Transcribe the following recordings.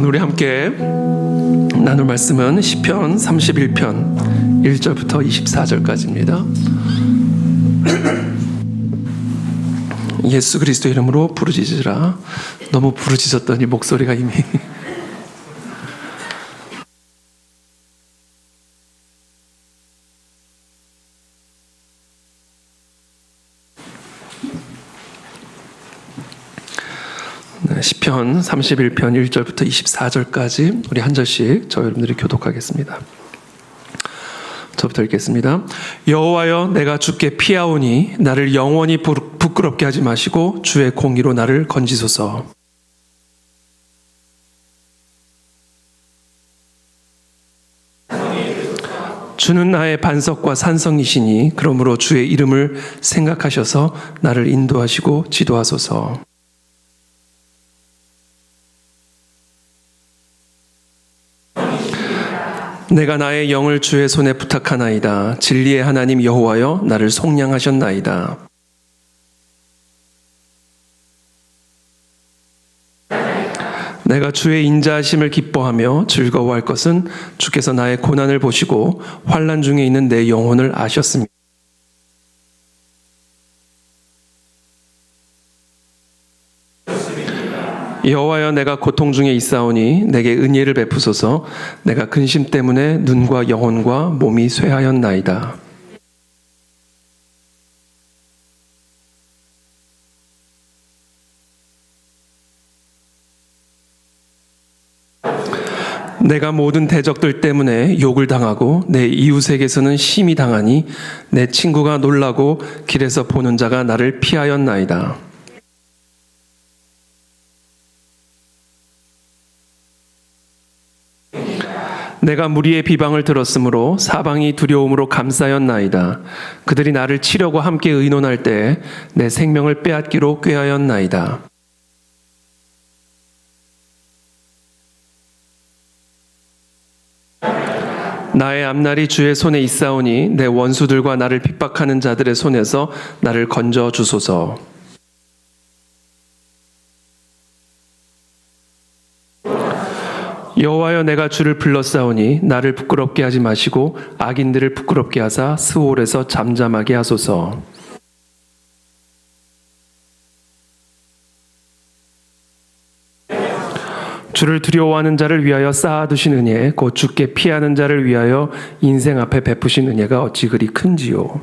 오늘 우리 함께 나눌 말씀은 시편 31편 1절부터 24절까지입니다. 예수 그리스도 이름으로 부르짖으라. 너무 부르짖었더니 목소리가 이미 시편 31편 1절부터 24절까지 우리 한 절씩 저 여러분들이 교독하겠습니다. 저부터 읽겠습니다. 여호와여, 내가 주께 피하오니 나를 영원히 부끄럽게 하지 마시고 주의 공의로 나를 건지소서. 주는 나의 반석과 산성이시니 그러므로 주의 이름을 생각하셔서 나를 인도하시고 지도하소서. 내가 나의 영을 주의 손에 부탁하나이다. 진리의 하나님 여호와여, 나를 속량하셨나이다. 내가 주의 인자하심을 기뻐하며 즐거워할 것은 주께서 나의 고난을 보시고 환난 중에 있는 내 영혼을 아셨습니다. 여호와여, 내가 고통 중에 있사오니 내게 은혜를 베푸소서. 내가 근심 때문에 눈과 영혼과 몸이 쇠하였나이다. 내가 모든 대적들 때문에 욕을 당하고 내 이웃에게서는 심히 당하니 내 친구가 놀라고 길에서 보는 자가 나를 피하였나이다. 내가 무리의 비방을 들었으므로 사방이 두려움으로 감싸였나이다. 그들이 나를 치려고 함께 의논할 때 내 생명을 빼앗기로 꾀하였나이다. 나의 앞날이 주의 손에 있사오니 내 원수들과 나를 핍박하는 자들의 손에서 나를 건져 주소서. 여호와여, 내가 주를 불렀사오니 나를 부끄럽게 하지 마시고 악인들을 부끄럽게 하사 스올에서 잠잠하게 하소서. 주를 두려워하는 자를 위하여 쌓아두신 은혜, 곧 주께 피하는 자를 위하여 인생 앞에 베푸신 은혜가 어찌 그리 큰지요.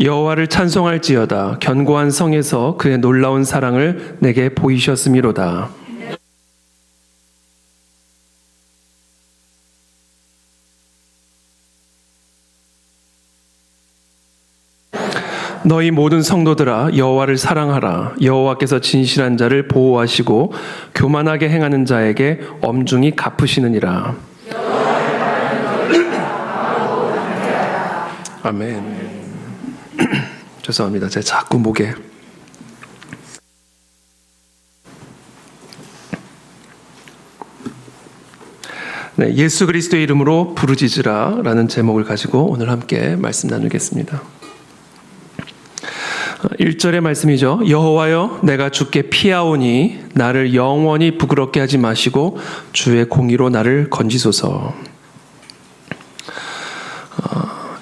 여호와를 찬송할지어다. 견고한 성에서 그의 놀라운 사랑을 내게 보이셨음이로다. 너희 모든 성도들아, 여호와를 사랑하라. 여호와께서 진실한 자를 보호하시고 교만하게 행하는 자에게 엄중히 갚으시느니라. 아멘. 죄송합니다. 제가 자꾸 목에 예수 그리스도의 이름으로 부르짖으라 라는 제목을 가지고 오늘 함께 말씀 나누겠습니다. 1절의 말씀이죠. 여호와여, 내가 주께 피하오니 나를 영원히 부끄럽게 하지 마시고 주의 공의로 나를 건지소서.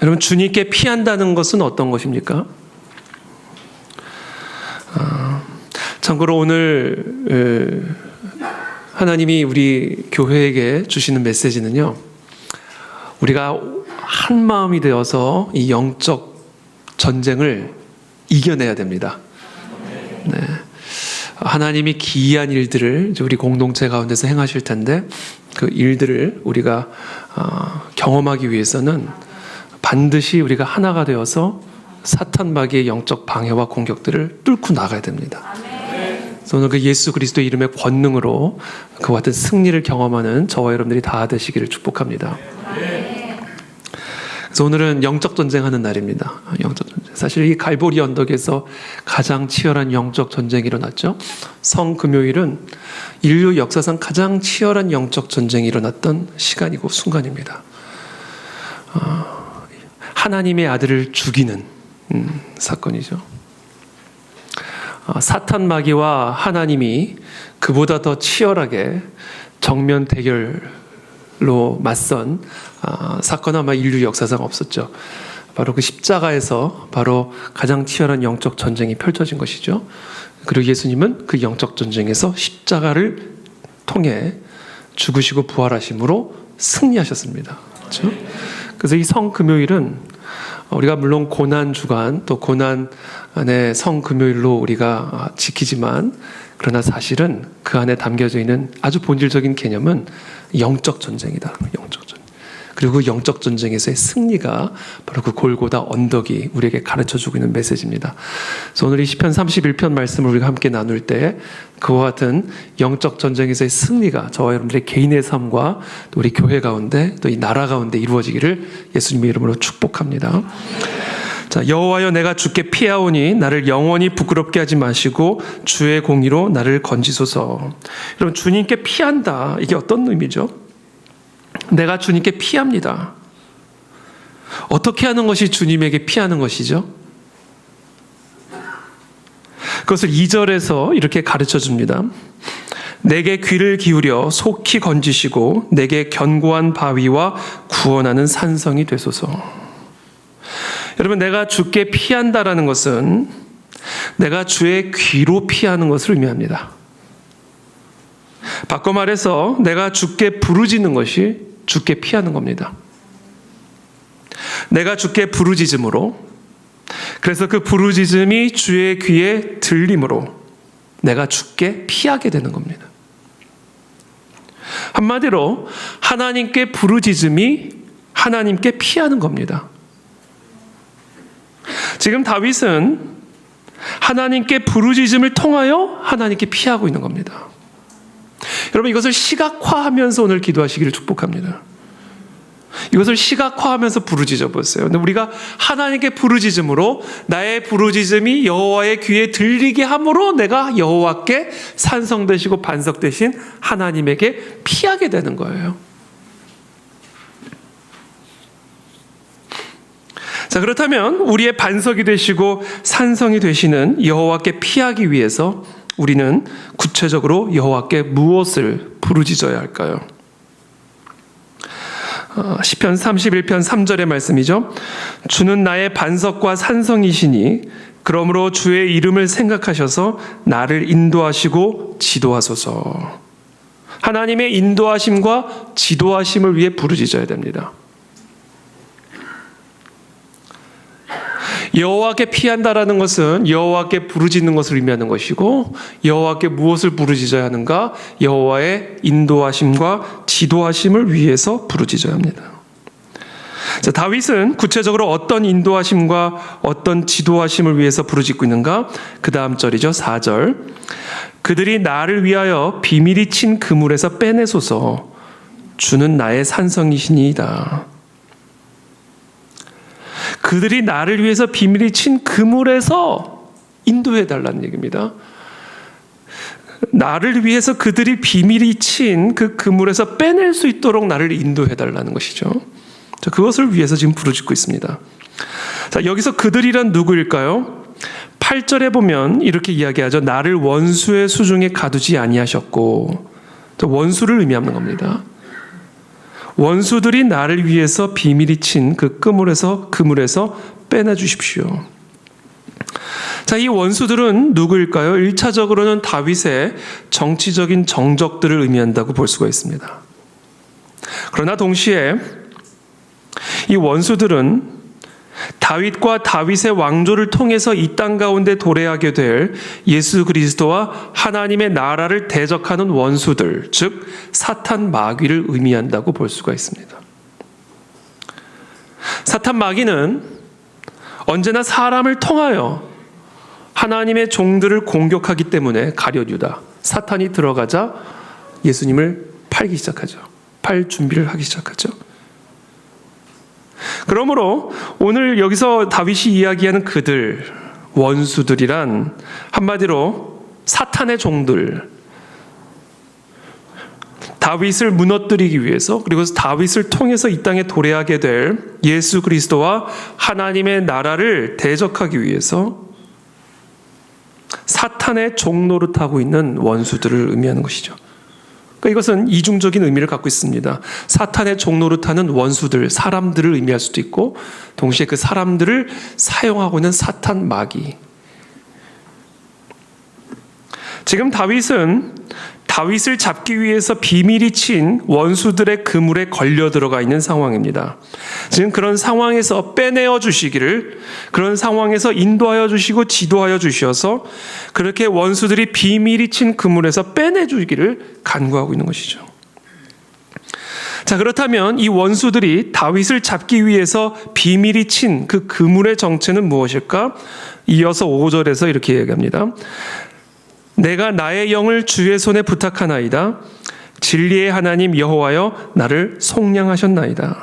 여러분, 주님께 피한다는 것은 어떤 것입니까? 참고로 오늘 하나님이 우리 교회에게 주시는 메시지는요, 우리가 한 마음이 되어서 이 영적 전쟁을 이겨내야 됩니다. 네. 하나님이 기이한 일들을 우리 공동체 가운데서 행하실 텐데 그 일들을 우리가 경험하기 위해서는 반드시 우리가 하나가 되어서 사탄 마귀의 영적 방해와 공격들을 뚫고 나가야 됩니다. 그래서 오늘 그 예수 그리스도의 이름의 권능으로 그와 같은 승리를 경험하는 저와 여러분들이 다 되시기를 축복합니다. 그래서 오늘은 영적 전쟁하는 날입니다. 영적 전쟁. 사실 이 갈보리 언덕에서 가장 치열한 영적 전쟁이 일어났죠. 성금요일은 인류 역사상 가장 치열한 영적 전쟁이 일어났던 시간이고 순간입니다. 하나님의 아들을 죽이는 사건이죠. 사탄 마귀와 하나님이 그보다 더 치열하게 정면 대결로 맞선 사건은 아마 인류 역사상 없었죠. 바로 그 십자가에서 바로 가장 치열한 영적 전쟁이 펼쳐진 것이죠. 그리고 예수님은 그 영적 전쟁에서 십자가를 통해 죽으시고 부활하심으로 승리하셨습니다. 그렇죠? 그래서 이 성금요일은 우리가 물론 고난 주간 또 고난의 성금요일로 우리가 지키지만 그러나 사실은 그 안에 담겨져 있는 아주 본질적인 개념은 영적 전쟁이다. 영적 전쟁. 그리고 영적 전쟁에서의 승리가 바로 그 골고다 언덕이 우리에게 가르쳐주고 있는 메시지입니다. 그래서 오늘 이 시편 31편 말씀을 우리가 함께 나눌 때 그와 같은 영적 전쟁에서의 승리가 저와 여러분들의 개인의 삶과 또 우리 교회 가운데 또 이 나라 가운데 이루어지기를 예수님의 이름으로 축복합니다. 자, 여호와여 내가 주께 피하오니 나를 영원히 부끄럽게 하지 마시고 주의 공의로 나를 건지소서. 여러분, 주님께 피한다. 이게 어떤 의미죠? 내가 주님께 피합니다. 어떻게 하는 것이 주님에게 피하는 것이죠? 그것을 2절에서 이렇게 가르쳐 줍니다. 내게 귀를 기울여 속히 건지시고 내게 견고한 바위와 구원하는 산성이 되소서. 여러분, 내가 주께 피한다라는 것은 내가 주의 귀로 피하는 것을 의미합니다. 바꿔 말해서 내가 주께 부르짖는 것이 주께 피하는 겁니다. 내가 주께 부르짖음으로, 그래서 그 부르짖음이 주의 귀에 들림으로 내가 주께 피하게 되는 겁니다. 한마디로 하나님께 부르짖음이 하나님께 피하는 겁니다. 지금 다윗은 하나님께 부르짖음을 통하여 하나님께 피하고 있는 겁니다. 여러분, 이것을 시각화하면서 오늘 기도하시기를 축복합니다. 이것을 시각화하면서 부르짖어 보세요. 근데 우리가 하나님께 부르짖음으로 나의 부르짖음이 여호와의 귀에 들리게 함으로 내가 여호와께 산성되시고 반석되신 하나님에게 피하게 되는 거예요. 자, 그렇다면 우리의 반석이 되시고 산성이 되시는 여호와께 피하기 위해서 우리는 구체적으로 여호와께 무엇을 부르짖어야 할까요? 시편 31편 3절의 말씀이죠. 주는 나의 반석과 산성이시니 그러므로 주의 이름을 생각하셔서 나를 인도하시고 지도하소서. 하나님의 인도하심과 지도하심을 위해 부르짖어야 됩니다. 여호와께 피한다라는 것은 여호와께 부르짖는 것을 의미하는 것이고, 여호와께 무엇을 부르짖어야 하는가? 여호와의 인도하심과 지도하심을 위해서 부르짖어야 합니다. 자, 다윗은 구체적으로 어떤 인도하심과 어떤 지도하심을 위해서 부르짖고 있는가? 그 다음 절이죠. 4절. 그들이 나를 위하여 비밀이 친 그물에서 빼내소서. 주는 나의 산성이시니이다. 그들이 나를 위해서 비밀이 친 그물에서 인도해달라는 얘기입니다. 나를 위해서 그들이 비밀이 친 그 그물에서 빼낼 수 있도록 나를 인도해달라는 것이죠. 자, 그것을 위해서 지금 부르짖고 있습니다. 자, 여기서 그들이란 누구일까요? 8절에 보면 이렇게 이야기하죠. 나를 원수의 수중에 가두지 아니하셨고, 원수를 의미하는 겁니다. 원수들이 나를 위해서 비밀이 친 그 그물에서 빼내 주십시오. 자, 이 원수들은 누구일까요? 1차적으로는 다윗의 정치적인 정적들을 의미한다고 볼 수가 있습니다. 그러나 동시에 이 원수들은 다윗과 다윗의 왕조를 통해서 이 땅 가운데 도래하게 될 예수 그리스도와 하나님의 나라를 대적하는 원수들, 즉 사탄 마귀를 의미한다고 볼 수가 있습니다. 사탄 마귀는 언제나 사람을 통하여 하나님의 종들을 공격하기 때문에 가룟유다, 사탄이 들어가자 예수님을 팔기 시작하죠. 팔 준비를 하기 시작하죠. 그러므로 오늘 여기서 다윗이 이야기하는 그들, 원수들이란 한마디로 사탄의 종들, 다윗을 무너뜨리기 위해서, 그리고 다윗을 통해서 이 땅에 도래하게 될 예수 그리스도와 하나님의 나라를 대적하기 위해서 사탄의 종노릇하고 있는 원수들을 의미하는 것이죠. 그러니까 이것은 이중적인 의미를 갖고 있습니다. 사탄의 종노릇하는 원수들, 사람들을 의미할 수도 있고, 동시에 그 사람들을 사용하고 있는 사탄 마귀. 지금 다윗을 잡기 위해서 비밀이 친 원수들의 그물에 걸려 들어가 있는 상황입니다. 지금 그런 상황에서 빼내어 주시기를, 그런 상황에서 인도하여 주시고 지도하여 주셔서 그렇게 원수들이 비밀이 친 그물에서 빼내 주기를 간구하고 있는 것이죠. 자, 그렇다면 이 원수들이 다윗을 잡기 위해서 비밀이 친 그 그물의 정체는 무엇일까? 이어서 5절에서 이렇게 얘기합니다. 내가 나의 영을 주의 손에 부탁하나이다. 진리의 하나님 여호와여 나를 속량하셨나이다.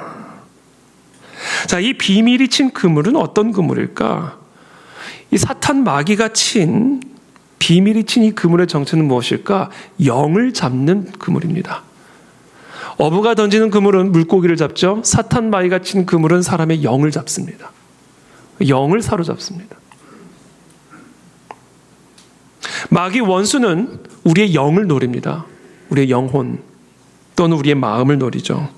자, 이 비밀이 친 그물은 어떤 그물일까? 이 사탄 마귀가 친 비밀이 친 이 그물의 정체는 무엇일까? 영을 잡는 그물입니다. 어부가 던지는 그물은 물고기를 잡죠. 사탄 마귀가 친 그물은 사람의 영을 잡습니다. 영을 사로잡습니다. 마귀 원수는 우리의 영을 노립니다. 우리의 영혼 또는 우리의 마음을 노리죠.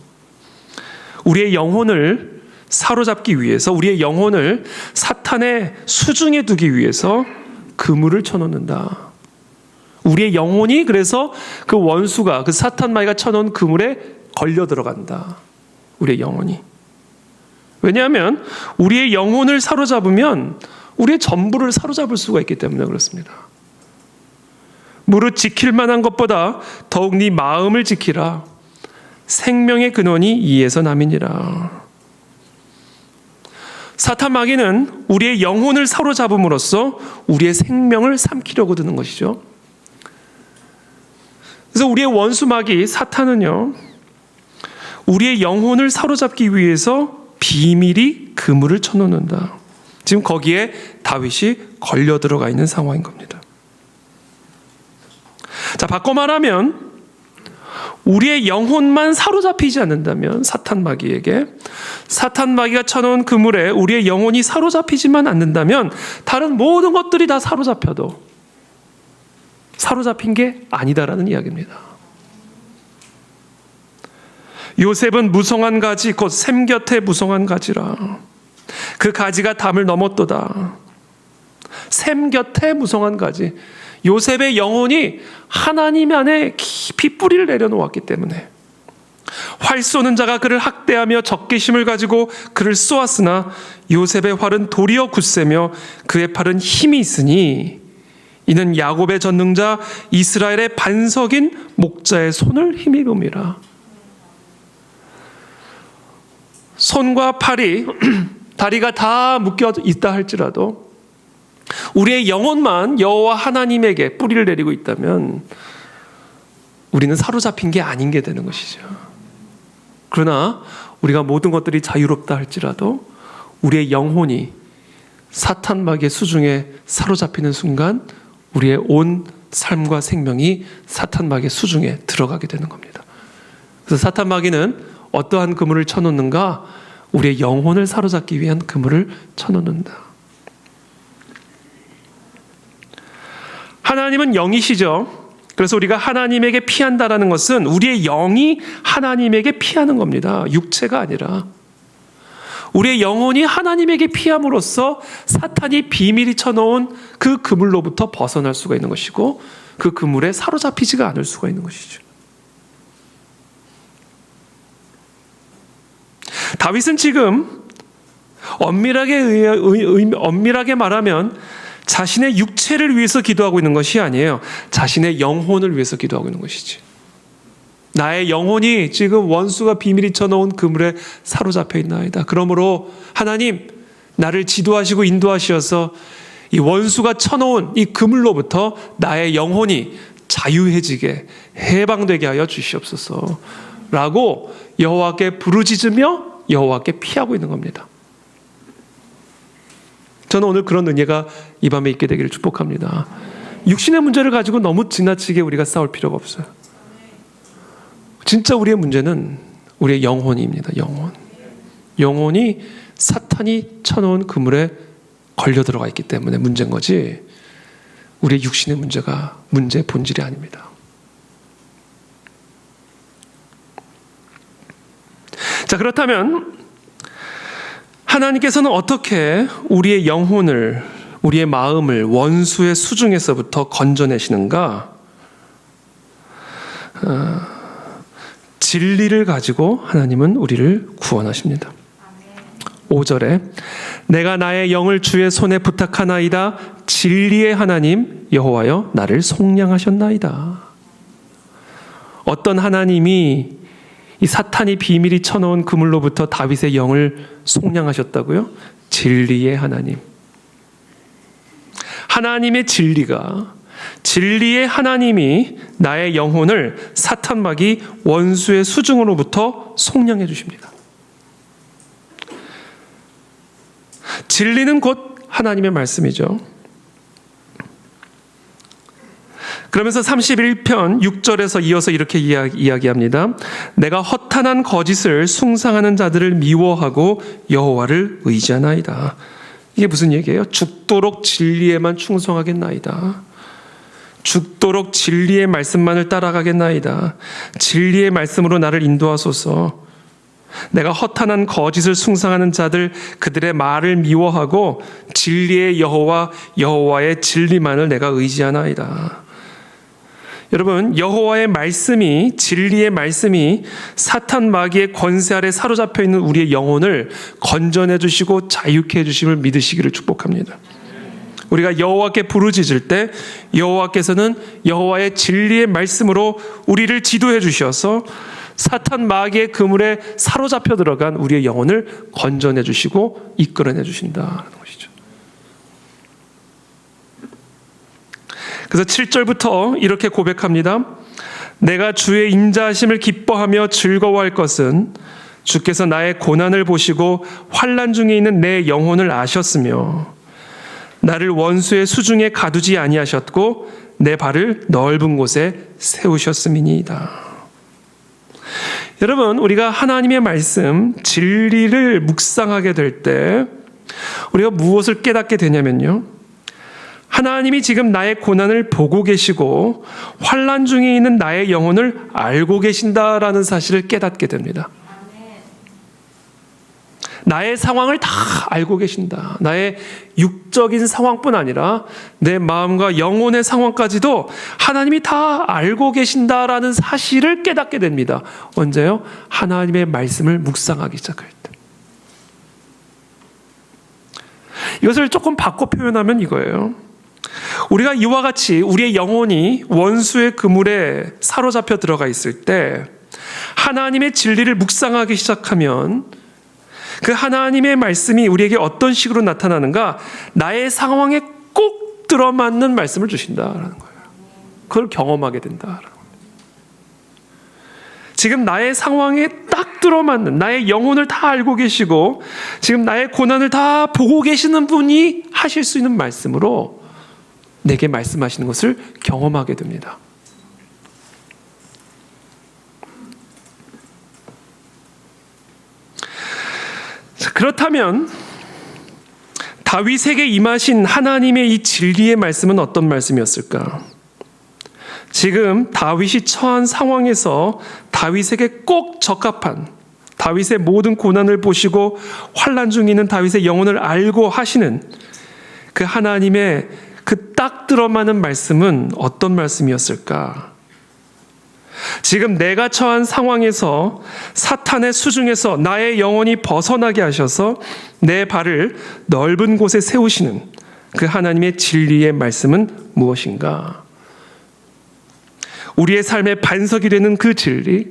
우리의 영혼을 사로잡기 위해서, 우리의 영혼을 사탄의 수중에 두기 위해서 그물을 쳐놓는다. 우리의 영혼이 그래서 그 원수가, 그 사탄 마귀가 쳐놓은 그물에 걸려 들어간다. 우리의 영혼이. 왜냐하면 우리의 영혼을 사로잡으면 우리의 전부를 사로잡을 수가 있기 때문에 그렇습니다. 무릇 지킬 만한 것보다 더욱 네 마음을 지키라. 생명의 근원이 이에서 남이니라. 사탄 마귀는 우리의 영혼을 사로잡음으로써 우리의 생명을 삼키려고 드는 것이죠. 그래서 우리의 원수 마귀 사탄은요, 우리의 영혼을 사로잡기 위해서 비밀이 그물을 쳐놓는다. 지금 거기에 다윗이 걸려 들어가 있는 상황인 겁니다. 자, 바꿔 말하면 우리의 영혼만 사로잡히지 않는다면, 사탄 마귀에게, 사탄 마귀가 쳐놓은 그물에 우리의 영혼이 사로잡히지만 않는다면 다른 모든 것들이 다 사로잡혀도 사로잡힌 게 아니다라는 이야기입니다. 요셉은 무성한 가지 곧 샘 곁에 무성한 가지라. 그 가지가 담을 넘었도다. 샘 곁에 무성한 가지. 요셉의 영혼이 하나님 안에 깊이 뿌리를 내려놓았기 때문에, 활 쏘는 자가 그를 학대하며 적개심을 가지고 그를 쏘았으나 요셉의 활은 도리어 굳세며 그의 팔은 힘이 있으니 이는 야곱의 전능자 이스라엘의 반석인 목자의 손을 힘입음이라. 손과 팔이 다리가 다 묶여 있다 할지라도 우리의 영혼만 여호와 하나님에게 뿌리를 내리고 있다면 우리는 사로잡힌 게 아닌 게 되는 것이죠. 그러나 우리가 모든 것들이 자유롭다 할지라도 우리의 영혼이 사탄 마귀의 수중에 사로잡히는 순간 우리의 온 삶과 생명이 사탄 마귀의 수중에 들어가게 되는 겁니다. 그래서 사탄 마귀는 어떠한 그물을 쳐놓는가? 우리의 영혼을 사로잡기 위한 그물을 쳐놓는다. 하나님은 영이시죠. 그래서 우리가 하나님에게 피한다라는 것은 우리의 영이 하나님에게 피하는 겁니다. 육체가 아니라. 우리의 영혼이 하나님에게 피함으로써 사탄이 비밀히 쳐놓은 그 그물로부터 벗어날 수가 있는 것이고, 그 그물에 사로잡히지가 않을 수가 있는 것이죠. 다윗은 지금 엄밀하게 말하면 자신의 육체를 위해서 기도하고 있는 것이 아니에요. 자신의 영혼을 위해서 기도하고 있는 것이지. 나의 영혼이 지금 원수가 비밀히 쳐놓은 그물에 사로잡혀 있나이다. 그러므로 하나님, 나를 지도하시고 인도하셔서 이 원수가 쳐놓은 이 그물로부터 나의 영혼이 자유해지게, 해방되게 하여 주시옵소서 라고 여호와께 부르짖으며 여호와께 피하고 있는 겁니다. 저는 오늘 그런 은혜가 이 밤에 있게 되기를 축복합니다. 육신의 문제를 가지고 너무 지나치게 우리가 싸울 필요가 없어요. 진짜 우리의 문제는 우리의 영혼입니다. 영혼이 사탄이 쳐놓은 그물에 걸려 들어가 있기 때문에 문제인 거지, 우리의 육신의 문제가 문제의 본질이 아닙니다. 자, 그렇다면 하나님께서는 어떻게 우리의 영혼을, 우리의 마음을 원수의 수중에서부터 건져내시는가? 진리를 가지고 하나님은 우리를 구원하십니다. 5절에 내가 나의 영을 주의 손에 부탁하나이다. 진리의 하나님 여호와여 나를 속량하셨나이다. 어떤 하나님이 이 사탄이 비밀히 쳐놓은 그물로부터 다윗의 영을 속량하셨다고요? 진리의 하나님. 하나님의 진리가, 진리의 하나님이 나의 영혼을 사탄마귀 원수의 수중으로부터 속량해 주십니다. 진리는 곧 하나님의 말씀이죠. 그러면서 31편 6절에서 이어서 이렇게 이야기합니다. 내가 허탄한 거짓을 숭상하는 자들을 미워하고 여호와를 의지하나이다. 이게 무슨 얘기예요? 죽도록 진리에만 충성하겠나이다. 죽도록 진리의 말씀만을 따라가겠나이다. 진리의 말씀으로 나를 인도하소서. 내가 허탄한 거짓을 숭상하는 자들, 그들의 말을 미워하고 진리의 여호와의 진리만을 내가 의지하나이다. 여러분, 여호와의 말씀이, 진리의 말씀이 사탄 마귀의 권세 아래 사로잡혀 있는 우리의 영혼을 건져내 주시고 자유케 해 주심을 믿으시기를 축복합니다. 우리가 여호와께 부르짖을 때 여호와께서는 여호와의 진리의 말씀으로 우리를 지도해 주셔서 사탄 마귀의 그물에 사로잡혀 들어간 우리의 영혼을 건져내 주시고 이끌어내 주신다는 것이죠. 그래서 7절부터 이렇게 고백합니다. 내가 주의 인자하심을 기뻐하며 즐거워할 것은 주께서 나의 고난을 보시고 환난 중에 있는 내 영혼을 아셨으며 나를 원수의 수중에 가두지 아니하셨고 내 발을 넓은 곳에 세우셨음이니이다. 여러분, 우리가 하나님의 말씀, 진리를 묵상하게 될 때 우리가 무엇을 깨닫게 되냐면요, 하나님이 지금 나의 고난을 보고 계시고 환난 중에 있는 나의 영혼을 알고 계신다라는 사실을 깨닫게 됩니다. 나의 상황을 다 알고 계신다. 나의 육적인 상황뿐 아니라 내 마음과 영혼의 상황까지도 하나님이 다 알고 계신다라는 사실을 깨닫게 됩니다. 언제요? 하나님의 말씀을 묵상하기 시작할 때. 이것을 조금 바꿔 표현하면 이거예요. 우리가 이와 같이 우리의 영혼이 원수의 그물에 사로잡혀 들어가 있을 때 하나님의 진리를 묵상하기 시작하면 그 하나님의 말씀이 우리에게 어떤 식으로 나타나는가? 나의 상황에 꼭 들어맞는 말씀을 주신다라는 거예요. 그걸 경험하게 된다라는 거예요. 지금 나의 상황에 딱 들어맞는, 나의 영혼을 다 알고 계시고 지금 나의 고난을 다 보고 계시는 분이 하실 수 있는 말씀으로 내게 말씀하시는 것을 경험하게 됩니다. 그렇다면 다윗에게 임하신 하나님의 이 진리의 말씀은 어떤 말씀이었을까? 지금 다윗이 처한 상황에서 다윗에게 꼭 적합한, 다윗의 모든 고난을 보시고 환난 중에 있는 다윗의 영혼을 알고 하시는 그 하나님의 그 딱 들어맞는 말씀은 어떤 말씀이었을까? 지금 내가 처한 상황에서 사탄의 수중에서 나의 영혼이 벗어나게 하셔서 내 발을 넓은 곳에 세우시는 그 하나님의 진리의 말씀은 무엇인가? 우리의 삶의 반석이 되는 그 진리,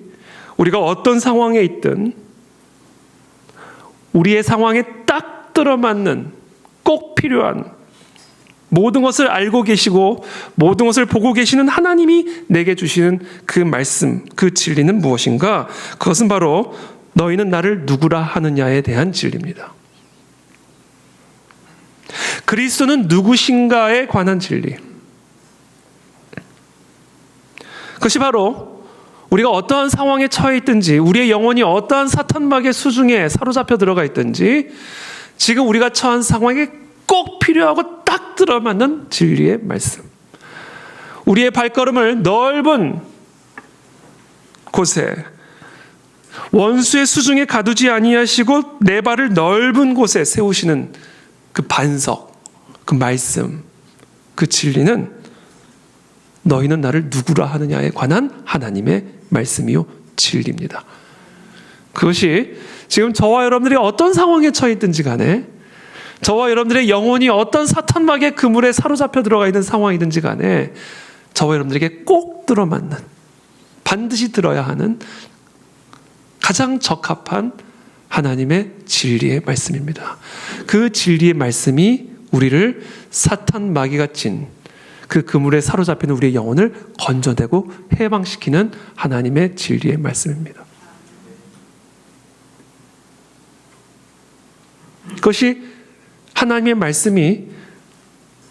우리가 어떤 상황에 있든 우리의 상황에 딱 들어맞는 꼭 필요한 모든 것을 알고 계시고 모든 것을 보고 계시는 하나님이 내게 주시는 그 말씀, 그 진리는 무엇인가? 그것은 바로 너희는 나를 누구라 하느냐에 대한 진리입니다. 그리스도는 누구신가에 관한 진리. 그것이 바로 우리가 어떠한 상황에 처해 있든지, 우리의 영혼이 어떠한 사탄막의 수중에 사로잡혀 들어가 있든지, 지금 우리가 처한 상황에 꼭 필요하고 딱 들어맞는 진리의 말씀. 우리의 발걸음을 넓은 곳에, 원수의 수중에 가두지 아니하시고 내 발을 넓은 곳에 세우시는 그 반석, 그 말씀, 그 진리는 너희는 나를 누구라 하느냐에 관한 하나님의 말씀이요 진리입니다. 그것이 지금 저와 여러분들이 어떤 상황에 처해 있든지 간에, 저와 여러분들의 영혼이 어떤 사탄막의 그물에 사로잡혀 들어가 있는 상황이든지 간에 저와 여러분들에게 꼭 들어맞는, 반드시 들어야 하는 가장 적합한 하나님의 진리의 말씀입니다. 그 진리의 말씀이 우리를 사탄 마귀가 찐 그 그물에 사로잡히는 우리의 영혼을 건져내고 해방시키는 하나님의 진리의 말씀입니다. 그것이 하나님의 말씀이,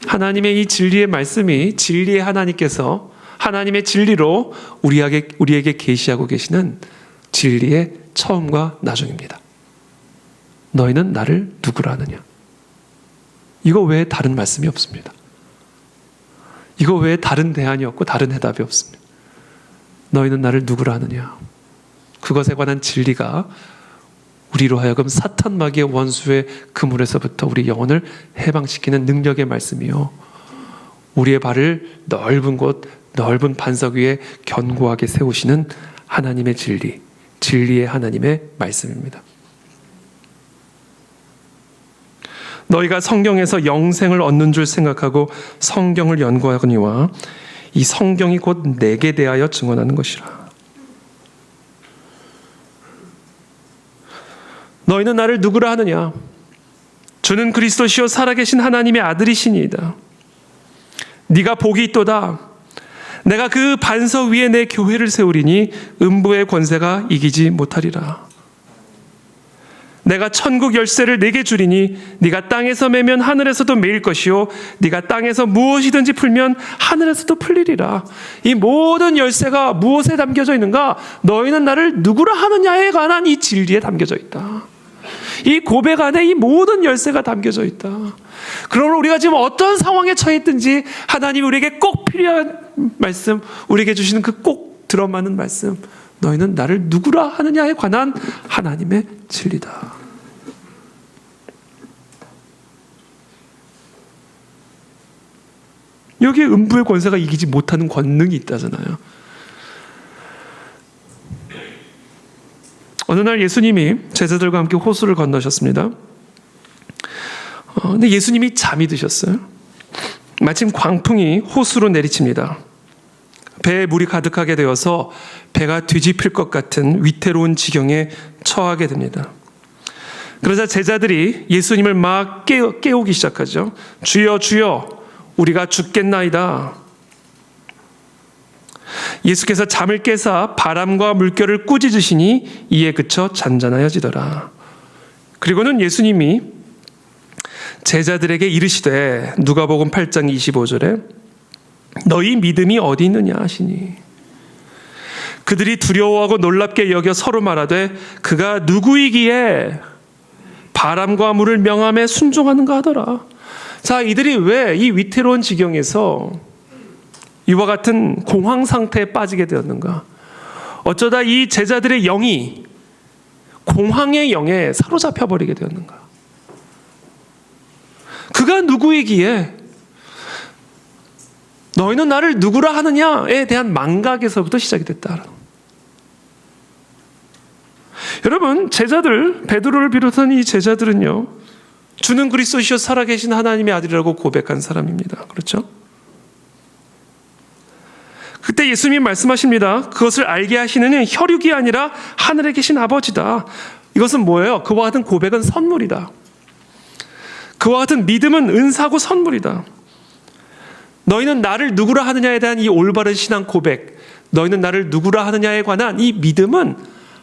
하나님의 이 진리의 말씀이, 진리의 하나님께서 하나님의 진리로 우리에게 계시하고 계시는 진리의 처음과 나중입니다. 너희는 나를 누구라 하느냐? 이거 외에 다른 말씀이 없습니다. 이거 외에 다른 대안이 없고 다른 해답이 없습니다. 너희는 나를 누구라 하느냐? 그것에 관한 진리가 우리로 하여금 사탄 마귀의 원수의 그물에서부터 우리 영혼을 해방시키는 능력의 말씀이요, 우리의 발을 넓은 곳, 넓은 반석 위에 견고하게 세우시는 하나님의 진리, 진리의 하나님의 말씀입니다. 너희가 성경에서 영생을 얻는 줄 생각하고 성경을 연구하거니와 이 성경이 곧 내게 대하여 증언하는 것이라. 너희는 나를 누구라 하느냐? 주는 그리스도시요 살아계신 하나님의 아들이시니이다. 네가 복이 있도다. 내가 그 반석 위에 내 교회를 세우리니 음부의 권세가 이기지 못하리라. 내가 천국 열쇠를 네게 주리니 네가 땅에서 매면 하늘에서도 매일 것이요 네가 땅에서 무엇이든지 풀면 하늘에서도 풀리리라. 이 모든 열쇠가 무엇에 담겨져 있는가? 너희는 나를 누구라 하느냐에 관한 이 진리에 담겨져 있다. 이 고백 안에 이 모든 열쇠가 담겨져 있다. 그러므로 우리가 지금 어떤 상황에 처해 있든지 하나님이 우리에게 꼭 필요한 말씀, 우리에게 주시는 그 꼭 들어맞는 말씀, 너희는 나를 누구라 하느냐에 관한 하나님의 진리다. 여기에 음부의 권세가 이기지 못하는 권능이 있다잖아요. 어느 날 예수님이 제자들과 함께 호수를 건너셨습니다. 근데 예수님이 잠이 드셨어요. 마침 광풍이 호수로 내리칩니다. 배에 물이 가득하게 되어서 배가 뒤집힐 것 같은 위태로운 지경에 처하게 됩니다. 그러자 제자들이 예수님을 막 깨우기 시작하죠. 주여 주여 우리가 죽겠나이다. 예수께서 잠을 깨사 바람과 물결을 꾸짖으시니 이에 그쳐 잔잔하여지더라. 그리고는 예수님이 제자들에게 이르시되, 누가복음 8장 25절에 너희 믿음이 어디 있느냐 하시니, 그들이 두려워하고 놀랍게 여겨 서로 말하되 그가 누구이기에 바람과 물을 명함에 순종하는가 하더라. 자, 이들이 왜 이 위태로운 지경에서 이와 같은 공황 상태에 빠지게 되었는가? 어쩌다 이 제자들의 영이 공황의 영에 사로잡혀 버리게 되었는가? 그가 누구이기에 너희는 나를 누구라 하느냐에 대한 망각에서부터 시작이 됐다. 여러분, 제자들, 베드로를 비롯한 이 제자들은요, 주는 그리스도시요 살아계신 하나님의 아들이라고 고백한 사람입니다. 그렇죠? 그때 예수님이 말씀하십니다. 그것을 알게 하시는 이는 혈육이 아니라 하늘에 계신 아버지다. 이것은 뭐예요? 그와 같은 고백은 선물이다. 그와 같은 믿음은 은사고 선물이다. 너희는 나를 누구라 하느냐에 대한 이 올바른 신앙 고백, 너희는 나를 누구라 하느냐에 관한 이 믿음은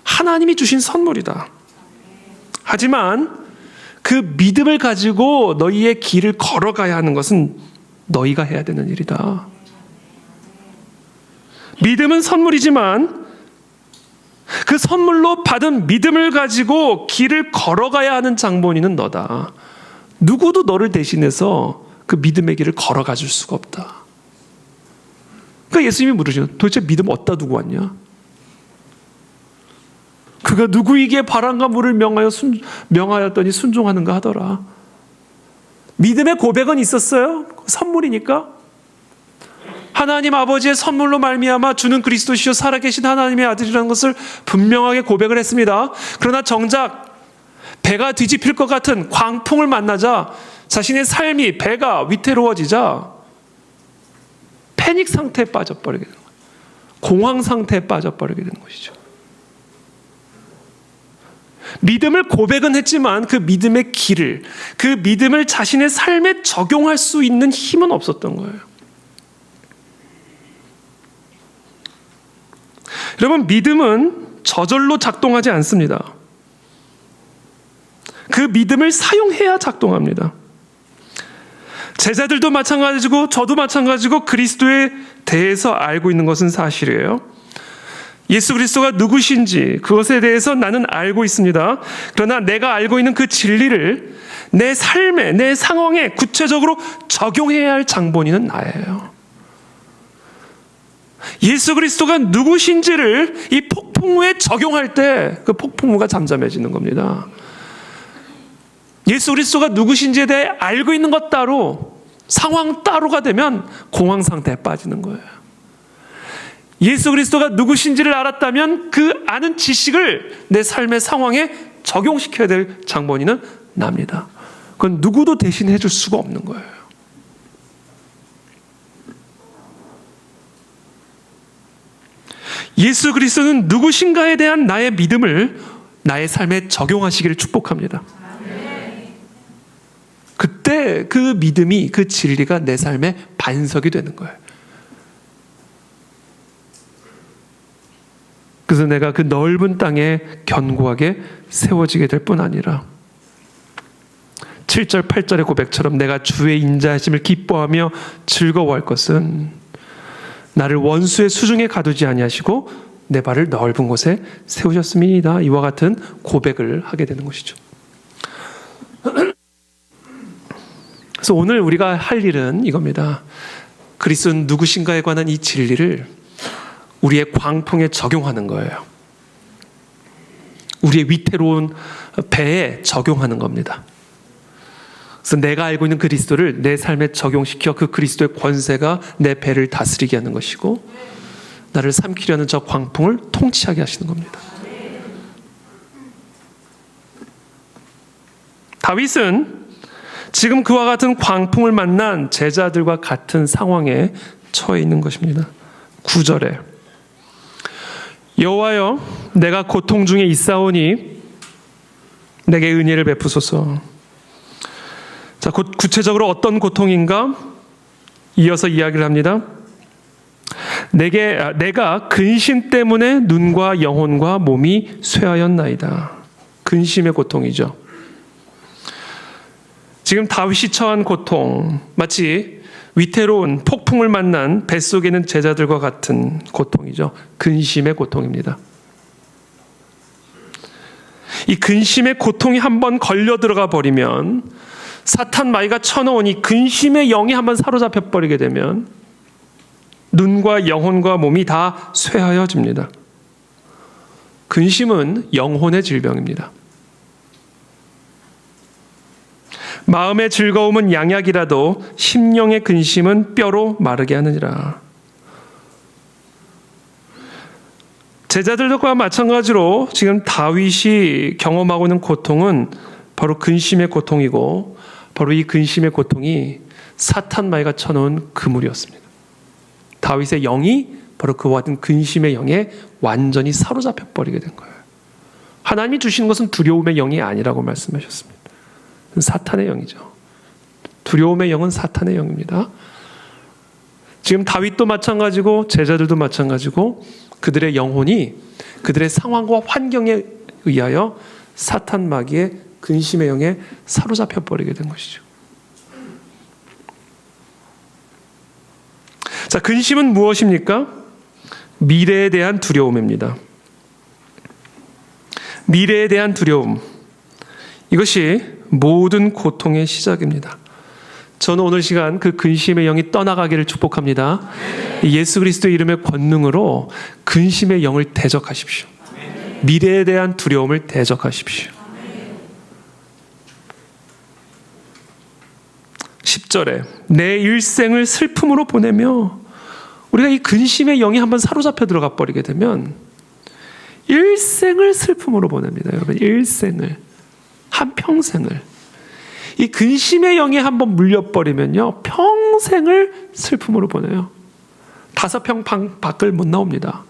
하나님이 주신 선물이다. 하지만 그 믿음을 가지고 너희의 길을 걸어가야 하는 것은 너희가 해야 되는 일이다. 믿음은 선물이지만 그 선물로 받은 믿음을 가지고 길을 걸어가야 하는 장본인은 너다. 누구도 너를 대신해서 그 믿음의 길을 걸어가 줄 수가 없다. 그러니까 예수님이 물으시죠. 도대체 믿음 어디다 두고 왔냐? 그가 누구에게 바람과 물을 명하였더니 순종하는가 하더라. 믿음의 고백은 있었어요. 선물이니까. 하나님 아버지의 선물로 말미암아 주는 그리스도시요 살아계신 하나님의 아들이라는 것을 분명하게 고백을 했습니다. 그러나 정작 배가 뒤집힐 것 같은 광풍을 만나자 자신의 삶이 배가 위태로워지자 패닉 상태에 빠져버리게 되는 거예요. 공황 상태에 빠져버리게 되는 것이죠. 믿음을 고백은 했지만 그 믿음의 길을, 그 믿음을 자신의 삶에 적용할 수 있는 힘은 없었던 거예요. 여러분, 믿음은 저절로 작동하지 않습니다. 그 믿음을 사용해야 작동합니다. 제자들도 마찬가지고 저도 마찬가지고 그리스도에 대해서 알고 있는 것은 사실이에요. 예수 그리스도가 누구신지 그것에 대해서 나는 알고 있습니다. 그러나 내가 알고 있는 그 진리를 내 삶에, 내 상황에 구체적으로 적용해야 할 장본인은 나예요. 예수 그리스도가 누구신지를 이 폭풍우에 적용할 때 그 폭풍우가 잠잠해지는 겁니다. 예수 그리스도가 누구신지에 대해 알고 있는 것 따로, 상황 따로가 되면 공황 상태에 빠지는 거예요. 예수 그리스도가 누구신지를 알았다면 그 아는 지식을 내 삶의 상황에 적용시켜야 될 장본인은 납니다. 그건 누구도 대신해 줄 수가 없는 거예요. 예수 그리스도는 누구신가에 대한 나의 믿음을 나의 삶에 적용하시기를 축복합니다. 그때 그 믿음이, 그 진리가 내 삶의 반석이 되는 거예요. 그래서 내가 그 넓은 땅에 견고하게 세워지게 될 뿐 아니라 7절 8절의 고백처럼 내가 주의 인자하심을 기뻐하며 즐거워할 것은 나를 원수의 수중에 가두지 아니하시고 내 발을 넓은 곳에 세우셨음이니이다. 이와 같은 고백을 하게 되는 것이죠. 그래서 오늘 우리가 할 일은 이겁니다. 그리스도는 누구신가에 관한 이 진리를 우리의 광풍에 적용하는 거예요. 우리의 위태로운 배에 적용하는 겁니다. 그래서 내가 알고 있는 그리스도를 내 삶에 적용시켜 그 그리스도의 권세가 내 배를 다스리게 하는 것이고 나를 삼키려는 저 광풍을 통치하게 하시는 겁니다. 다윗은 지금 그와 같은 광풍을 만난 제자들과 같은 상황에 처해 있는 것입니다. 9절에 여호와여 내가 고통 중에 있사오니 내게 은혜를 베푸소서. 자, 구체적으로 어떤 고통인가? 이어서 이야기를 합니다. 내가 근심 때문에 눈과 영혼과 몸이 쇠하였나이다. 근심의 고통이죠. 지금 다윗이 처한 고통, 마치 위태로운 폭풍을 만난 뱃속에 있는 제자들과 같은 고통이죠. 근심의 고통입니다. 이 근심의 고통이 한번 걸려 들어가 버리면, 사탄 마귀가 쳐놓은 이 근심의 영이 한번 사로잡혀 버리게 되면 눈과 영혼과 몸이 다 쇠하여집니다. 근심은 영혼의 질병입니다. 마음의 즐거움은 양약이라도 심령의 근심은 뼈로 마르게 하느니라. 제자들과 마찬가지로 지금 다윗이 경험하고 있는 고통은 바로 근심의 고통이고, 바로 이 근심의 고통이 사탄 마귀가 쳐놓은 그물이었습니다. 다윗의 영이 바로 그와 같은 근심의 영에 완전히 사로잡혀 버리게 된 거예요. 하나님이 주시는 것은 두려움의 영이 아니라고 말씀하셨습니다. 사탄의 영이죠. 두려움의 영은 사탄의 영입니다. 지금 다윗도 마찬가지고 제자들도 마찬가지고 그들의 영혼이 그들의 상황과 환경에 의하여 사탄 마귀의 근심의 영에 사로잡혀 버리게 된 것이죠. 자, 근심은 무엇입니까? 미래에 대한 두려움입니다. 미래에 대한 두려움, 이것이 모든 고통의 시작입니다. 저는 오늘 시간 그 근심의 영이 떠나가기를 축복합니다. 예수 그리스도의 이름의 권능으로 근심의 영을 대적하십시오. 미래에 대한 두려움을 대적하십시오. 10절에 내 일생을 슬픔으로 보내며, 우리가 이 근심의 영이 한번 사로잡혀 들어가 버리게 되면 일생을 슬픔으로 보냅니다. 여러분, 일생을, 한평생을. 이 근심의 영이 한번 물려버리면요, 평생을 슬픔으로 보내요. 5평 밖을 못 나옵니다.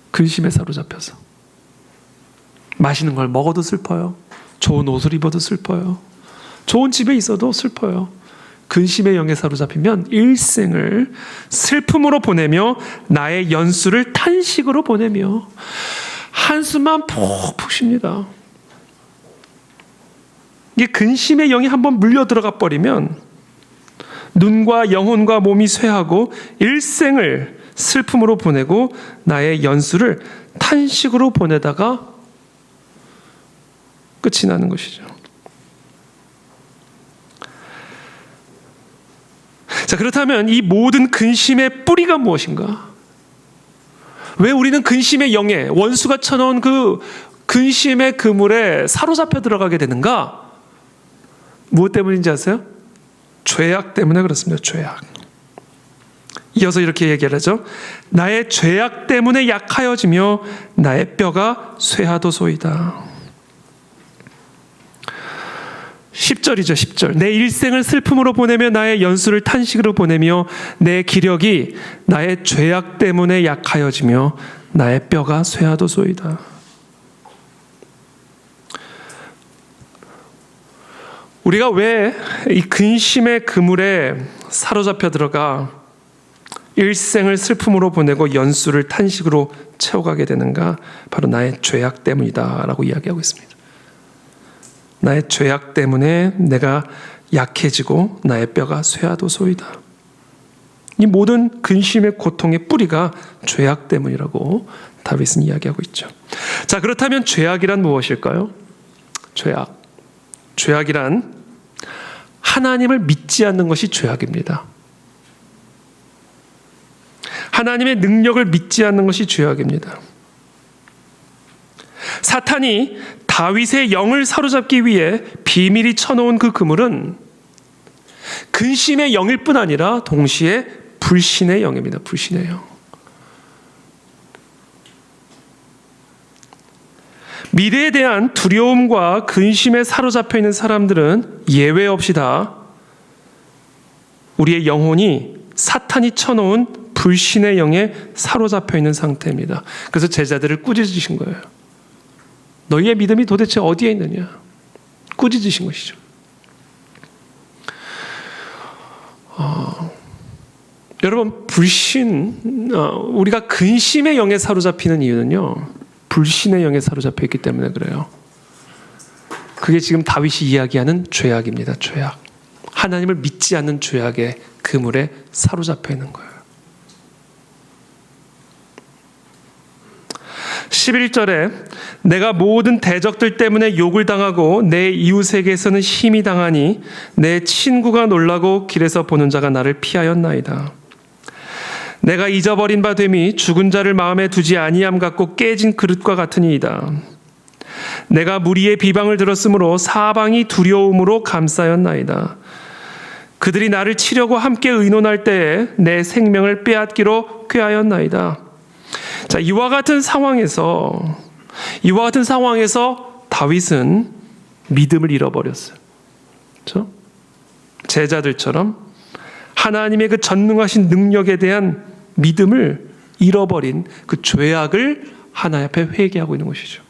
근심에 사로잡혀서. 맛있는 걸 먹어도 슬퍼요. 좋은 옷을 입어도 슬퍼요. 좋은 집에 있어도 슬퍼요. 근심의 영에 사로잡히면 일생을 슬픔으로 보내며 나의 연수를 탄식으로 보내며 한숨만 푹푹 쉽니다. 이 근심의 영이 한번 물려 들어가 버리면 눈과 영혼과 몸이 쇠하고 일생을 슬픔으로 보내고 나의 연수를 탄식으로 보내다가 끝이 나는 것이죠. 자, 그렇다면 이 모든 근심의 뿌리가 무엇인가? 왜 우리는 근심의 영에, 원수가 쳐놓은 그 근심의 그물에 사로잡혀 들어가게 되는가? 무엇 때문인지 아세요? 죄악 때문에 그렇습니다. 죄악. 이어서 이렇게 얘기를 하죠. 나의 죄악 때문에 약하여지며 나의 뼈가 쇠하도소이다. 10절이죠. 10절. 내 일생을 슬픔으로 보내며 나의 연수를 탄식으로 보내며 내 기력이 나의 죄악 때문에 약하여지며 나의 뼈가 쇠하도소이다. 우리가 왜 이 근심의 그물에 사로잡혀 들어가 일생을 슬픔으로 보내고 연수를 탄식으로 채워가게 되는가? 바로 나의 죄악 때문이다 라고 이야기하고 있습니다. 나의 죄악 때문에 내가 약해지고 나의 뼈가 쇠하도소이다. 이 모든 근심의 고통의 뿌리가 죄악 때문이라고 다윗은 이야기하고 있죠. 자, 그렇다면 죄악이란 무엇일까요? 죄악이란 하나님을 믿지 않는 것이 죄악입니다. 하나님의 능력을 믿지 않는 것이 죄악입니다. 사탄이 다윗의 영을 사로잡기 위해 비밀히 쳐놓은 그 그물은 근심의 영일 뿐 아니라 동시에 불신의 영입니다. 불신의 영. 미래에 대한 두려움과 근심에 사로잡혀 있는 사람들은 예외 없이 다 우리의 영혼이 사탄이 쳐놓은 불신의 영에 사로잡혀 있는 상태입니다. 그래서 제자들을 꾸짖으신 거예요. 너희의 믿음이 도대체 어디에 있느냐? 꾸짖으신 것이죠. 여러분, 우리가 근심의 영에 사로잡히는 이유는요, 불신의 영에 사로잡혀 있기 때문에 그래요. 그게 지금 다윗이 이야기하는 죄악입니다. 죄악. 하나님을 믿지 않는 죄악의 그물에 사로잡혀 있는 거예요. 11절에 내가 모든 대적들 때문에 욕을 당하고 내 이웃에게서는 힘이 당하니 내 친구가 놀라고 길에서 보는 자가 나를 피하였나이다. 내가 잊어버린 바 됨이 죽은 자를 마음에 두지 아니함 같고 깨진 그릇과 같으니이다. 내가 무리의 비방을 들었으므로 사방이 두려움으로 감싸였나이다. 그들이 나를 치려고 함께 의논할 때에 내 생명을 빼앗기로 꾀하였나이다. 자, 이와 같은 상황에서 다윗은 믿음을 잃어버렸어요. 그렇죠? 제자들처럼 하나님의 그 전능하신 능력에 대한 믿음을 잃어버린 그 죄악을 하나님 앞에 회개하고 있는 것이죠.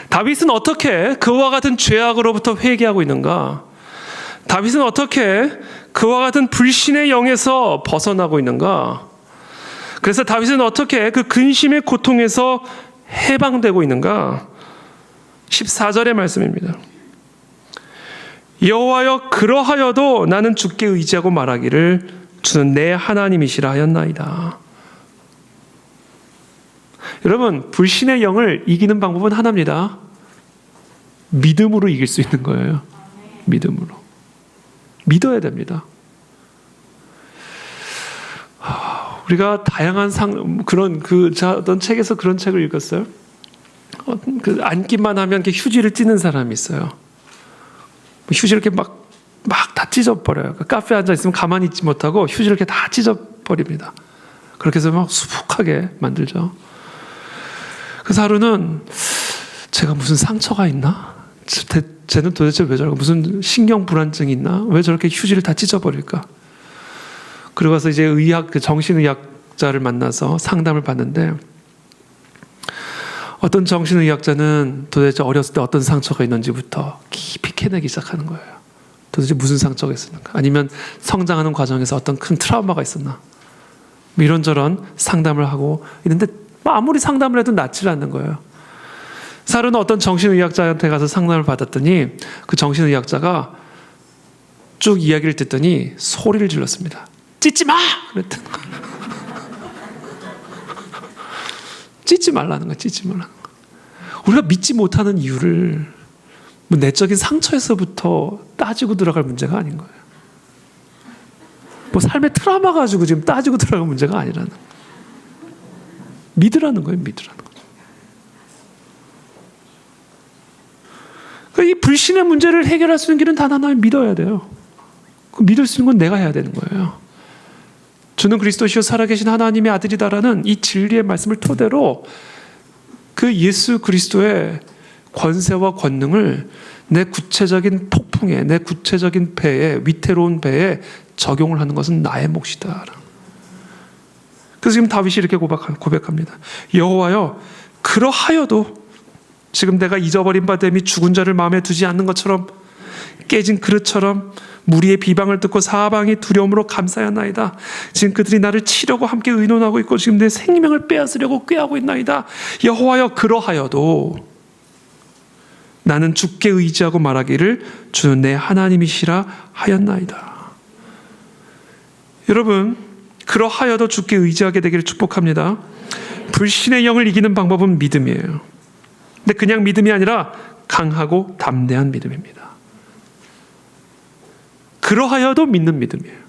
다윗은 어떻게 그와 같은 죄악으로부터 회개하고 있는가? 다윗은 어떻게 그와 같은 불신의 영에서 벗어나고 있는가? 그래서 다윗은 어떻게 그 근심의 고통에서 해방되고 있는가? 14절의 말씀입니다. 여호와여, 그러하여도 나는 주께 의지하고 말하기를 주는 내 하나님이시라 하였나이다. 여러분, 불신의 영을 이기는 방법은 하나입니다. 믿음으로 이길 수 있는 거예요. 믿음으로. 믿어야 됩니다. 우리가 다양한 어떤 책에서 그런 책을 읽었어요. 앉기만 하면 이렇게 휴지를 찢는 사람이 있어요. 휴지를 이렇게 막 다 찢어버려요. 카페에 앉아 있으면 가만히 있지 못하고 휴지를 이렇게 다 찢어버립니다. 그렇게 해서 막 수북하게 만들죠. 그래서 하루는 제가 무슨 상처가 있나? 쟤는 도대체 왜 저럴까? 무슨 신경 불안증이 있나? 왜 저렇게 휴지를 다 찢어버릴까? 그리고 와서 이제 정신의학자를 만나서 상담을 받는데, 어떤 정신의학자는 도대체 어렸을 때 어떤 상처가 있는지부터 깊이 캐내기 시작하는 거예요. 도대체 무슨 상처가 있었는가? 아니면 성장하는 과정에서 어떤 큰 트라우마가 있었나? 이런저런 상담을 하고 있는데 아무리 상담을 해도 낫지 않는 거예요. 사루는 어떤 정신의학자한테 가서 상담을 받았더니 그 정신의학자가 쭉 이야기를 듣더니 소리를 질렀습니다. 찢지 마! 그랬던 거예요. 찢지 말라는 거예요. 찢지 말라는 거예요. 우리가 믿지 못하는 이유를 내적인 상처에서부터 따지고 들어갈 문제가 아닌 거예요. 삶의 트라우마 가지고 지금 따지고 들어갈 문제가 아니라는 거예요. 믿으라는 거예요. 믿으라는 거예요. 그러니까 이 불신의 문제를 해결할 수 있는 길은 단 하나는 믿어야 돼요. 믿을 수 있는 건 내가 해야 되는 거예요. 주는 그리스도시요 살아계신 하나님의 아들이다라는 이 진리의 말씀을 토대로 그 예수 그리스도의 권세와 권능을 내 구체적인 폭풍에, 내 구체적인 배에, 위태로운 배에 적용을 하는 것은 나의 몫이다. 그래서 지금 다윗이 이렇게 고백합니다. 여호와여, 그러하여도 지금 내가 잊어버린 바 됨이 죽은 자를 마음에 두지 않는 것처럼 깨진 그릇처럼 무리의 비방을 듣고 사방이 두려움으로 감사하나이다. 지금 그들이 나를 치려고 함께 의논하고 있고 지금 내 생명을 빼앗으려고 꾀하고 있나이다. 여호와여, 그러하여도 나는 주께 의지하고 말하기를 주는 내 하나님이시라 하였나이다. 여러분, 그러하여도 주께 의지하게 되기를 축복합니다. 불신의 영을 이기는 방법은 믿음이에요. 근데 그냥 믿음이 아니라 강하고 담대한 믿음입니다. 그러하여도 믿는 믿음이에요.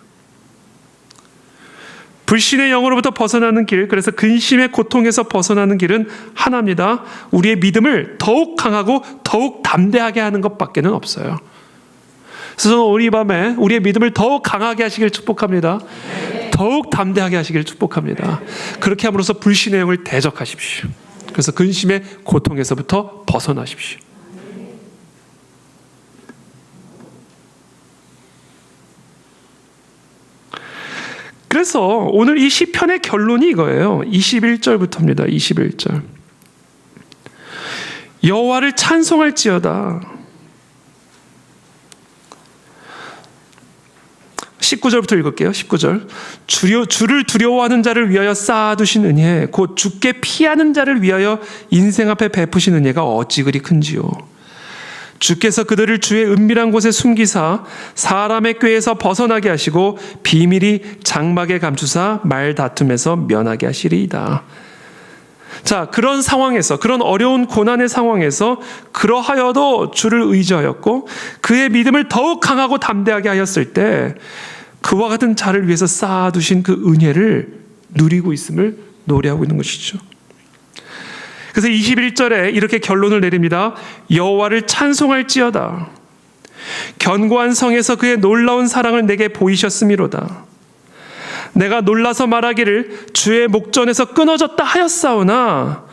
불신의 영으로부터 벗어나는 길, 그래서 근심의 고통에서 벗어나는 길은 하나입니다. 우리의 믿음을 더욱 강하고 더욱 담대하게 하는 것밖에는 없어요. 그래서 저는 오늘 이 밤에 우리의 믿음을 더욱 강하게 하시길 축복합니다. 더욱 담대하게 하시길 축복합니다. 그렇게 함으로써 불신의 영을 대적하십시오. 그래서 근심의 고통에서부터 벗어나십시오. 그래서 오늘 이 시편의 결론이 이거예요. 21절부터입니다. 21절. 여호와를 찬송할지어다. 19절부터 읽을게요. 19절. 주를 두려워하는 자를 위하여 쌓아두신 은혜, 곧 주께 피하는 자를 위하여 인생 앞에 베푸신 은혜가 어찌 그리 큰지요. 주께서 그들을 주의 은밀한 곳에 숨기사 사람의 꾀에서 벗어나게 하시고 비밀이 장막에 감추사 말다툼에서 면하게 하시리이다. 자, 그런 상황에서, 그런 어려운 고난의 상황에서 그러하여도 주를 의지하였고 그의 믿음을 더욱 강하고 담대하게 하였을 때 그와 같은 자를 위해서 쌓아두신 그 은혜를 누리고 있음을 노래하고 있는 것이죠. 그래서 21절에 이렇게 결론을 내립니다. 여호와를 찬송할지어다. 견고한 성에서 그의 놀라운 사랑을 내게 보이셨음이로다. 내가 놀라서 말하기를 주의 목전에서 끊어졌다 하였사오나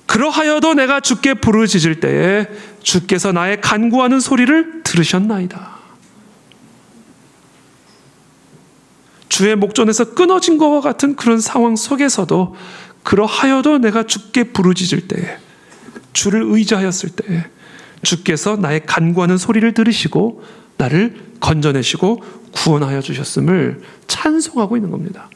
그러하여도 내가 주께 부르짖을 때에 주께서 나의 간구하는 소리를 들으셨나이다. 주의 목전에서 끊어진 것과 같은 그런 상황 속에서도 그러하여도 내가 주께 부르짖을 때에, 주를 의지하였을 때에 주께서 나의 간구하는 소리를 들으시고 나를 건져내시고 구원하여 주셨음을 찬송하고 있는 겁니다.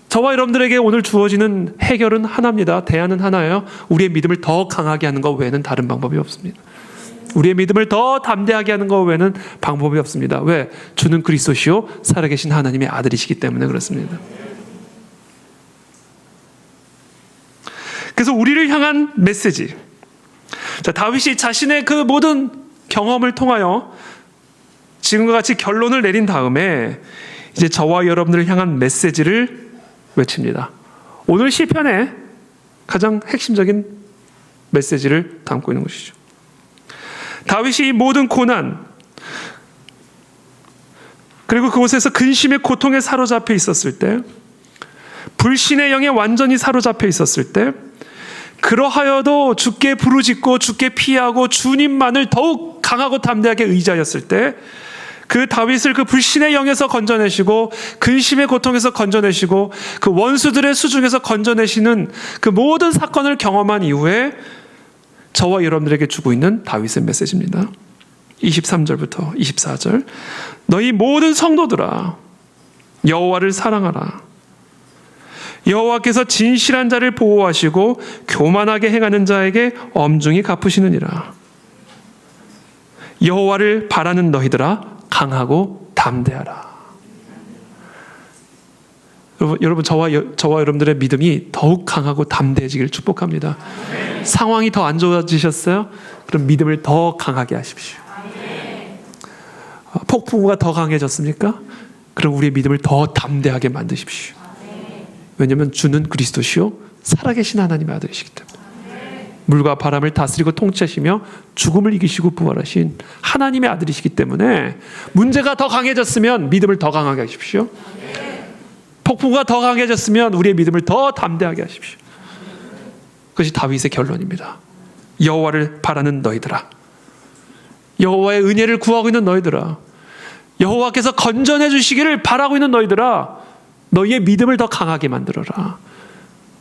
저와 여러분들에게 오늘 주어지는 해결은 하나입니다. 대안은 하나예요. 우리의 믿음을 더 강하게 하는 것 외에는 다른 방법이 없습니다. 우리의 믿음을 더 담대하게 하는 것 외에는 방법이 없습니다. 왜? 주는 그리스도시요 살아계신 하나님의 아들이시기 때문에 그렇습니다. 그래서 우리를 향한 메시지. 자, 다윗이 자신의 그 모든 경험을 통하여 지금과 같이 결론을 내린 다음에 이제 저와 여러분들을 향한 메시지를 외칩니다. 오늘 시편의 가장 핵심적인 메시지를 담고 있는 것이죠. 다윗이 이 모든 고난 그리고 그곳에서 근심의 고통에 사로잡혀 있었을 때, 불신의 영에 완전히 사로잡혀 있었을 때, 그러하여도 주께 부르짖고 주께 피하고 주님만을 더욱 강하고 담대하게 의지하였을 때, 그 다윗을 그 불신의 영에서 건져내시고 근심의 고통에서 건져내시고 그 원수들의 수중에서 건져내시는 그 모든 사건을 경험한 이후에 저와 여러분들에게 주고 있는 다윗의 메시지입니다. 23절부터 24절. 너희 모든 성도들아 여호와를 사랑하라. 여호와께서 진실한 자를 보호하시고 교만하게 행하는 자에게 엄중히 갚으시느니라. 여호와를 바라는 너희들아 강하고 담대하라. 여러분 저와 여러분들의 믿음이 더욱 강하고 담대해지기를 축복합니다. 상황이 더 안 좋아지셨어요? 그럼 믿음을 더 강하게 하십시오. 폭풍우가 더 강해졌습니까? 그럼 우리의 믿음을 더 담대하게 만드십시오. 왜냐하면 주는 그리스도시요 살아계신 하나님의 아들이시기 때문에. 물과 바람을 다스리고 통치하시며 죽음을 이기시고 부활하신 하나님의 아들이시기 때문에 문제가 더 강해졌으면 믿음을 더 강하게 하십시오. 폭풍우가 더 강해졌으면 우리의 믿음을 더 담대하게 하십시오. 그것이 다윗의 결론입니다. 여호와를 바라는 너희들아, 여호와의 은혜를 구하고 있는 너희들아, 여호와께서 건전해 주시기를 바라고 있는 너희들아, 너희의 믿음을 더 강하게 만들어라.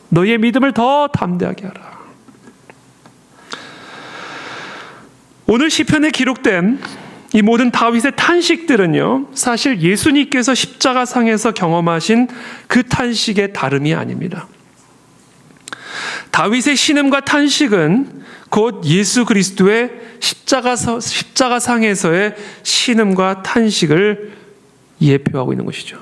너희의 믿음을 더 담대하게 하라. 오늘 시편에 기록된 이 모든 다윗의 탄식들은요, 사실 예수님께서 십자가상에서 경험하신 그 탄식의 다름이 아닙니다. 다윗의 신음과 탄식은 곧 예수 그리스도의 십자가상에서의 신음과 탄식을 예표하고 있는 것이죠.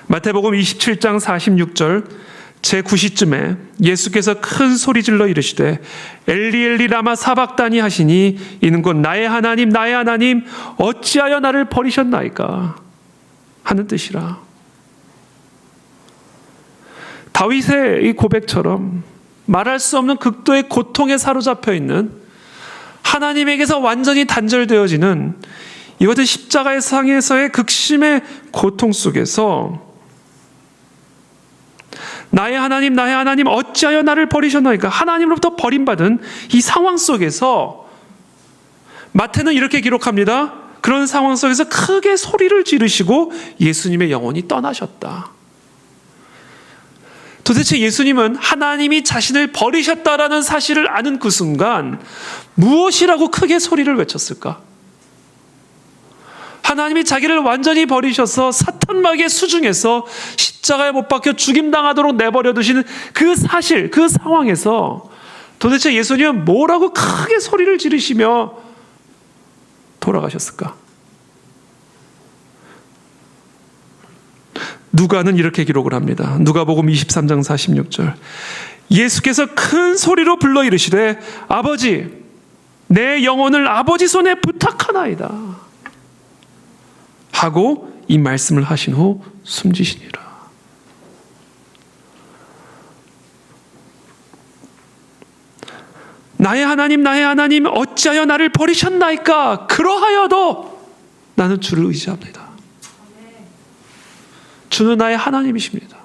마태복음 27장 46절 제9시쯤에 예수께서 큰 소리 질러 이르시되 엘리 엘리 라마 사박다니 하시니 이는 곧 나의 하나님 나의 하나님 어찌하여 나를 버리셨나이까 하는 뜻이라. 다윗의 이 고백처럼 말할 수 없는 극도의 고통에 사로잡혀 있는, 하나님에게서 완전히 단절되어지는 이 같은 십자가의 상에서의 극심의 고통 속에서 나의 하나님 어찌하여 나를 버리셨나이까, 하나님으로부터 버림받은 이 상황 속에서 마태는 이렇게 기록합니다. 그런 상황 속에서 크게 소리를 지르시고 예수님의 영혼이 떠나셨다. 도대체 예수님은 하나님이 자신을 버리셨다라는 사실을 아는 그 순간 무엇이라고 크게 소리를 외쳤을까? 하나님이 자기를 완전히 버리셔서 사탄마귀의 수중에서 십자가에 못 박혀 죽임당하도록 내버려 두시는 그 사실, 그 상황에서 도대체 예수님은 뭐라고 크게 소리를 지르시며 돌아가셨을까? 누가는 이렇게 기록을 합니다. 누가복음 23장 46절. 예수께서 큰 소리로 불러 이르시되 아버지 내 영혼을 아버지 손에 부탁하나이다 하고 이 말씀을 하신 후 숨지시니라. 나의 하나님 어찌하여 나를 버리셨나이까? 그러하여도 나는 주를 의지합니다. 주는 나의 하나님이십니다.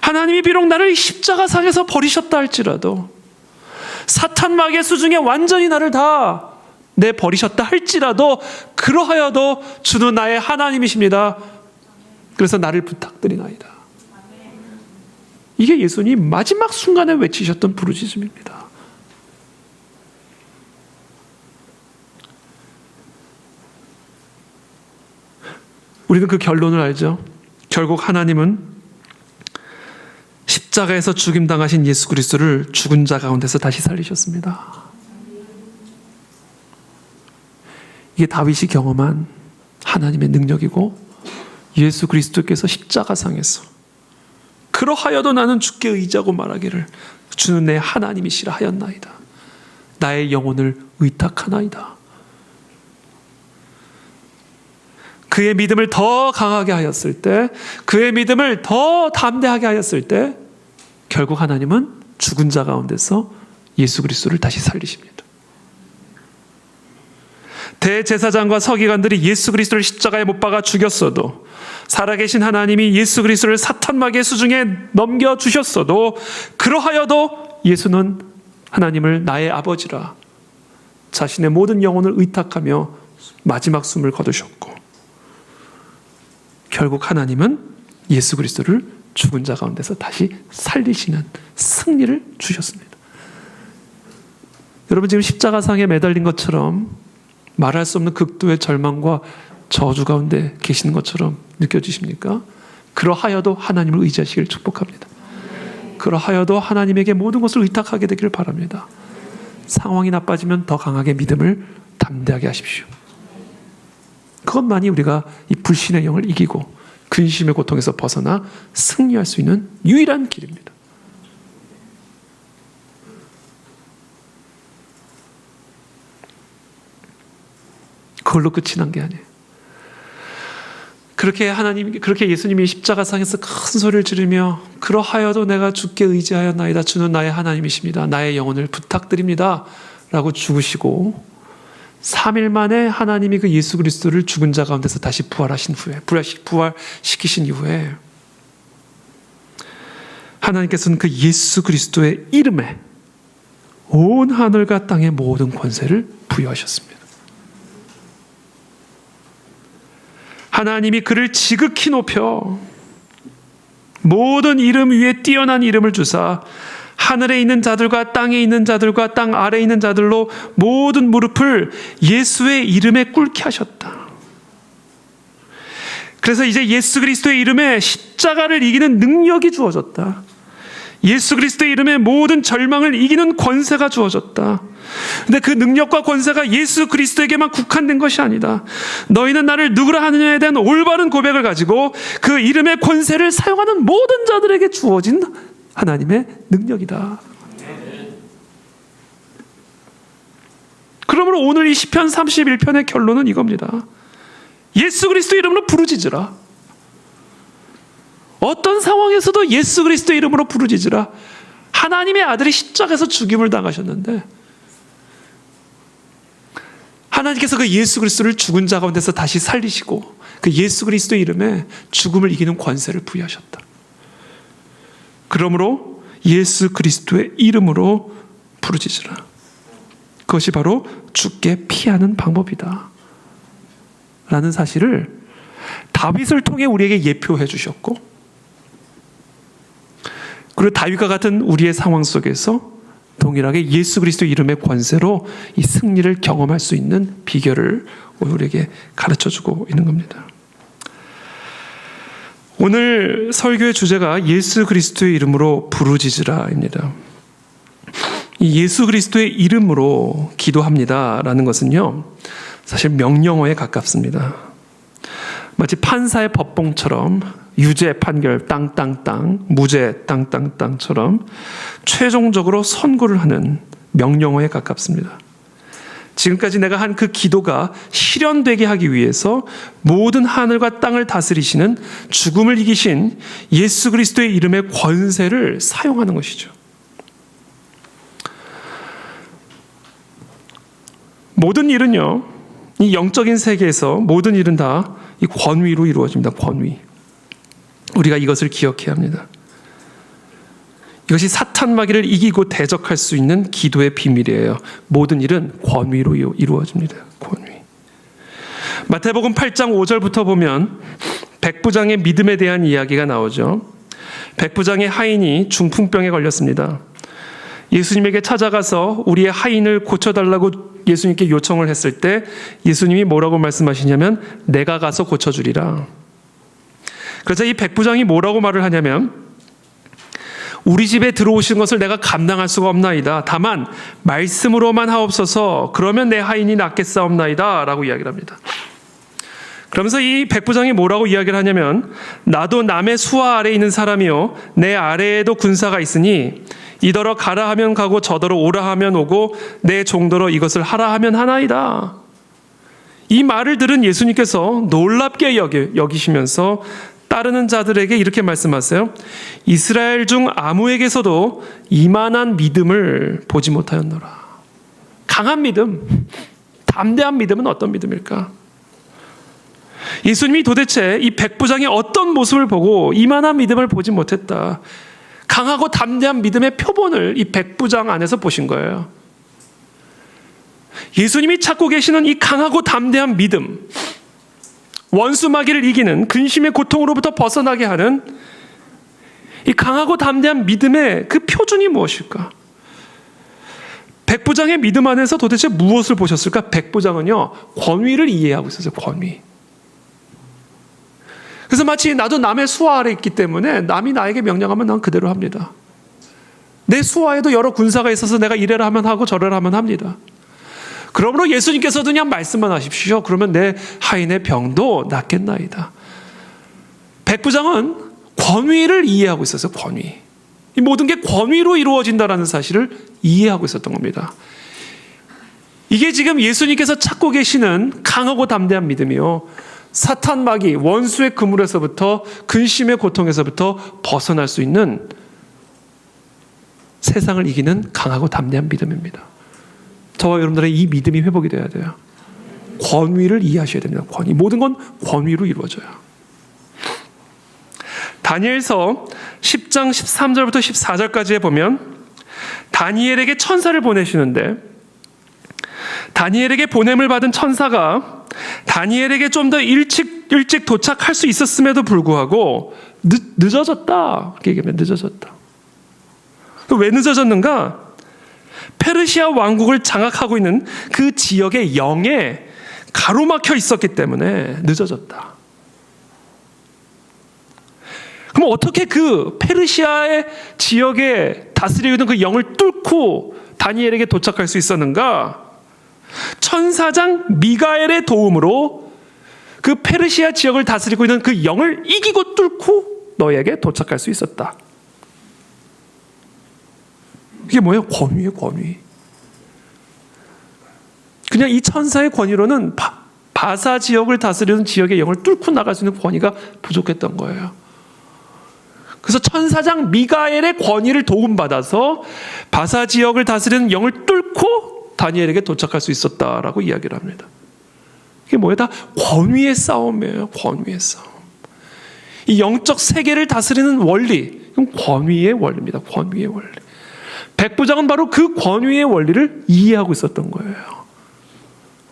하나님이 비록 나를 십자가상에서 버리셨다 할지라도, 사탄 마귀의 수중에 완전히 나를 다 내버리셨다 할지라도, 그러하여도 주는 나의 하나님이십니다. 그래서 나를 부탁드리나이다. 이게 예수님 마지막 순간에 외치셨던 부르짖음입니다. 우리는 그 결론을 알죠. 결국 하나님은 십자가에서 죽임당하신 예수 그리스도를 죽은 자 가운데서 다시 살리셨습니다. 이게 다윗이 경험한 하나님의 능력이고 예수 그리스도께서 십자가상에서 그러하여도 나는 주께 의지하고 말하기를 주는 내 하나님이시라 하였나이다. 나의 영혼을 의탁하나이다. 그의 믿음을 더 강하게 하였을 때, 그의 믿음을 더 담대하게 하였을 때 결국 하나님은 죽은 자 가운데서 예수 그리스도를 다시 살리십니다. 대제사장과 서기관들이 예수 그리스도를 십자가에 못 박아 죽였어도, 살아계신 하나님이 예수 그리스도를 사탄마귀의 수중에 넘겨주셨어도, 그러하여도 예수는 하나님을 나의 아버지라 자신의 모든 영혼을 의탁하며 마지막 숨을 거두셨고, 결국 하나님은 예수 그리스도를 죽은 자 가운데서 다시 살리시는 승리를 주셨습니다. 여러분, 지금 십자가상에 매달린 것처럼 말할 수 없는 극도의 절망과 저주 가운데 계시는 것처럼 느껴지십니까? 그러하여도 하나님을 의지하시기를 축복합니다. 그러하여도 하나님에게 모든 것을 의탁하게 되기를 바랍니다. 상황이 나빠지면 더 강하게 믿음을 담대하게 하십시오. 그것만이 우리가 이 불신의 영을 이기고 근심의 고통에서 벗어나 승리할 수 있는 유일한 길입니다. 그걸로 끝이 난 게 아니에요. 그렇게 예수님이 십자가상에서 큰 소리를 지르며 그러하여도 내가 주께 의지하였나이다. 주는 나의 하나님이십니다. 나의 영혼을 부탁드립니다. 라고 죽으시고 3일 만에 하나님이 그 예수 그리스도를 죽은 자 가운데서 다시 부활하신 후에, 부활시키신 이후에 하나님께서는 그 예수 그리스도의 이름에 온 하늘과 땅의 모든 권세를 부여하셨습니다. 하나님이 그를 지극히 높여 모든 이름 위에 뛰어난 이름을 주사 하늘에 있는 자들과 땅에 있는 자들과 땅 아래에 있는 자들로 모든 무릎을 예수의 이름에 꿇게 하셨다. 그래서 이제 예수 그리스도의 이름에 십자가를 이기는 능력이 주어졌다. 예수 그리스도의 이름에 모든 절망을 이기는 권세가 주어졌다. 근데 그 능력과 권세가 예수 그리스도에게만 국한된 것이 아니다. 너희는 나를 누구라 하느냐에 대한 올바른 고백을 가지고 그 이름의 권세를 사용하는 모든 자들에게 주어진 하나님의 능력이다. 그러므로 오늘 이 시편 31편의 결론은 이겁니다. 예수 그리스도 이름으로 부르짖으라. 어떤 상황에서도 예수 그리스도 이름으로 부르짖으라. 하나님의 아들이 십자가에서 죽임을 당하셨는데 하나님께서 그 예수 그리스도를 죽은 자 가운데서 다시 살리시고 그 예수 그리스도 이름에 죽음을 이기는 권세를 부여하셨다. 그러므로 예수 그리스도의 이름으로 부르짖으라. 그것이 바로 죽게 피하는 방법이다 라는 사실을 다윗을 통해 우리에게 예표해 주셨고, 그리고 다윗과 같은 우리의 상황 속에서 동일하게 예수 그리스도 이름의 권세로 이 승리를 경험할 수 있는 비결을 우리에게 가르쳐주고 있는 겁니다. 오늘 설교의 주제가 예수 그리스도의 이름으로 부르짖으라입니다. 이 예수 그리스도의 이름으로 기도합니다라는 것은요, 사실 명령어에 가깝습니다. 마치 판사의 법봉처럼 유죄 판결 땅땅땅, 무죄 땅땅땅처럼 최종적으로 선고를 하는 명령어에 가깝습니다. 지금까지 내가 한 그 기도가 실현되게 하기 위해서 모든 하늘과 땅을 다스리시는 죽음을 이기신 예수 그리스도의 이름의 권세를 사용하는 것이죠. 모든 일은요, 이 영적인 세계에서 모든 일은 다 이 권위로 이루어집니다. 권위. 우리가 이것을 기억해야 합니다. 이것이 사탄 마귀를 이기고 대적할 수 있는 기도의 비밀이에요. 모든 일은 권위로 이루어집니다. 권위. 마태복음 8장 5절부터 보면 백부장의 믿음에 대한 이야기가 나오죠. 백부장의 하인이 중풍병에 걸렸습니다. 예수님에게 찾아가서 우리의 하인을 고쳐달라고 예수님께 요청을 했을 때 예수님이 뭐라고 말씀하시냐면 내가 가서 고쳐주리라. 그래서 이 백부장이 뭐라고 말을 하냐면 우리 집에 들어오신 것을 내가 감당할 수가 없나이다. 다만 말씀으로만 하옵소서. 그러면 내 하인이 낫겠사옵나이다 라고 이야기를 합니다. 그러면서 이 백부장이 뭐라고 이야기를 하냐면, 나도 남의 수하 아래에 있는 사람이요 내 아래에도 군사가 있으니 이더러 가라 하면 가고 저더러 오라 하면 오고 내 종더러 이것을 하라 하면 하나이다. 이 말을 들은 예수님께서 놀랍게 여기시면서 따르는 자들에게 이렇게 말씀하세요. 이스라엘 중 아무에게서도 이만한 믿음을 보지 못하였노라. 강한 믿음, 담대한 믿음은 어떤 믿음일까? 예수님이 도대체 이 백부장의 어떤 모습을 보고 이만한 믿음을 보지 못했다. 강하고 담대한 믿음의 표본을 이 백부장 안에서 보신 거예요. 예수님이 찾고 계시는 이 강하고 담대한 믿음, 원수 마귀를 이기는 근심의 고통으로부터 벗어나게 하는 이 강하고 담대한 믿음의 그 표준이 무엇일까? 백부장의 믿음 안에서 도대체 무엇을 보셨을까? 백부장은요, 권위를 이해하고 있었어요. 권위. 그래서 마치 나도 남의 수하 아래 있기 때문에 남이 나에게 명령하면 난 그대로 합니다. 내 수하에도 여러 군사가 있어서 내가 이래라 하면 하고 저래라 하면 합니다. 그러므로 예수님께서도 그냥 말씀만 하십시오. 그러면 내 하인의 병도 낫겠나이다. 백부장은 권위를 이해하고 있었어요. 권위. 이 모든 게 권위로 이루어진다는 사실을 이해하고 있었던 겁니다. 이게 지금 예수님께서 찾고 계시는 강하고 담대한 믿음이요, 사탄 마귀 원수의 그물에서부터 근심의 고통에서부터 벗어날 수 있는 세상을 이기는 강하고 담대한 믿음입니다. 저와 여러분들의 이 믿음이 회복이 돼야 돼요. 권위를 이해하셔야 됩니다. 권위. 모든 건 권위로 이루어져요. 다니엘서 10장 13절부터 14절까지에 보면 다니엘에게 천사를 보내시는데, 다니엘에게 보냄을 받은 천사가 다니엘에게 좀 더 일찍 도착할 수 있었음에도 불구하고 늦어졌다. 이렇게 얘기하면 늦어졌다. 왜 늦어졌는가? 페르시아 왕국을 장악하고 있는 그 지역의 영에 가로막혀 있었기 때문에 늦어졌다. 그럼 어떻게 그 페르시아의 지역에 다스리고 있는 그 영을 뚫고 다니엘에게 도착할 수 있었는가? 천사장 미가엘의 도움으로 그 페르시아 지역을 다스리고 있는 그 영을 이기고 뚫고 너에게 도착할 수 있었다. 이게 뭐예요? 권위예요, 권위. 그냥 이 천사의 권위로는 바사 지역을 다스리는 지역의 영을 뚫고 나갈 수 있는 권위가 부족했던 거예요. 그래서 천사장 미가엘의 권위를 도움받아서 바사 지역을 다스리는 영을 뚫고 다니엘에게 도착할 수 있었다라고 이야기를 합니다. 이게 뭐예요? 다 권위의 싸움이에요. 권위의 싸움. 이 영적 세계를 다스리는 원리, 이건 권위의 원리입니다. 권위의 원리. 백부장은 바로 그 권위의 원리를 이해하고 있었던 거예요.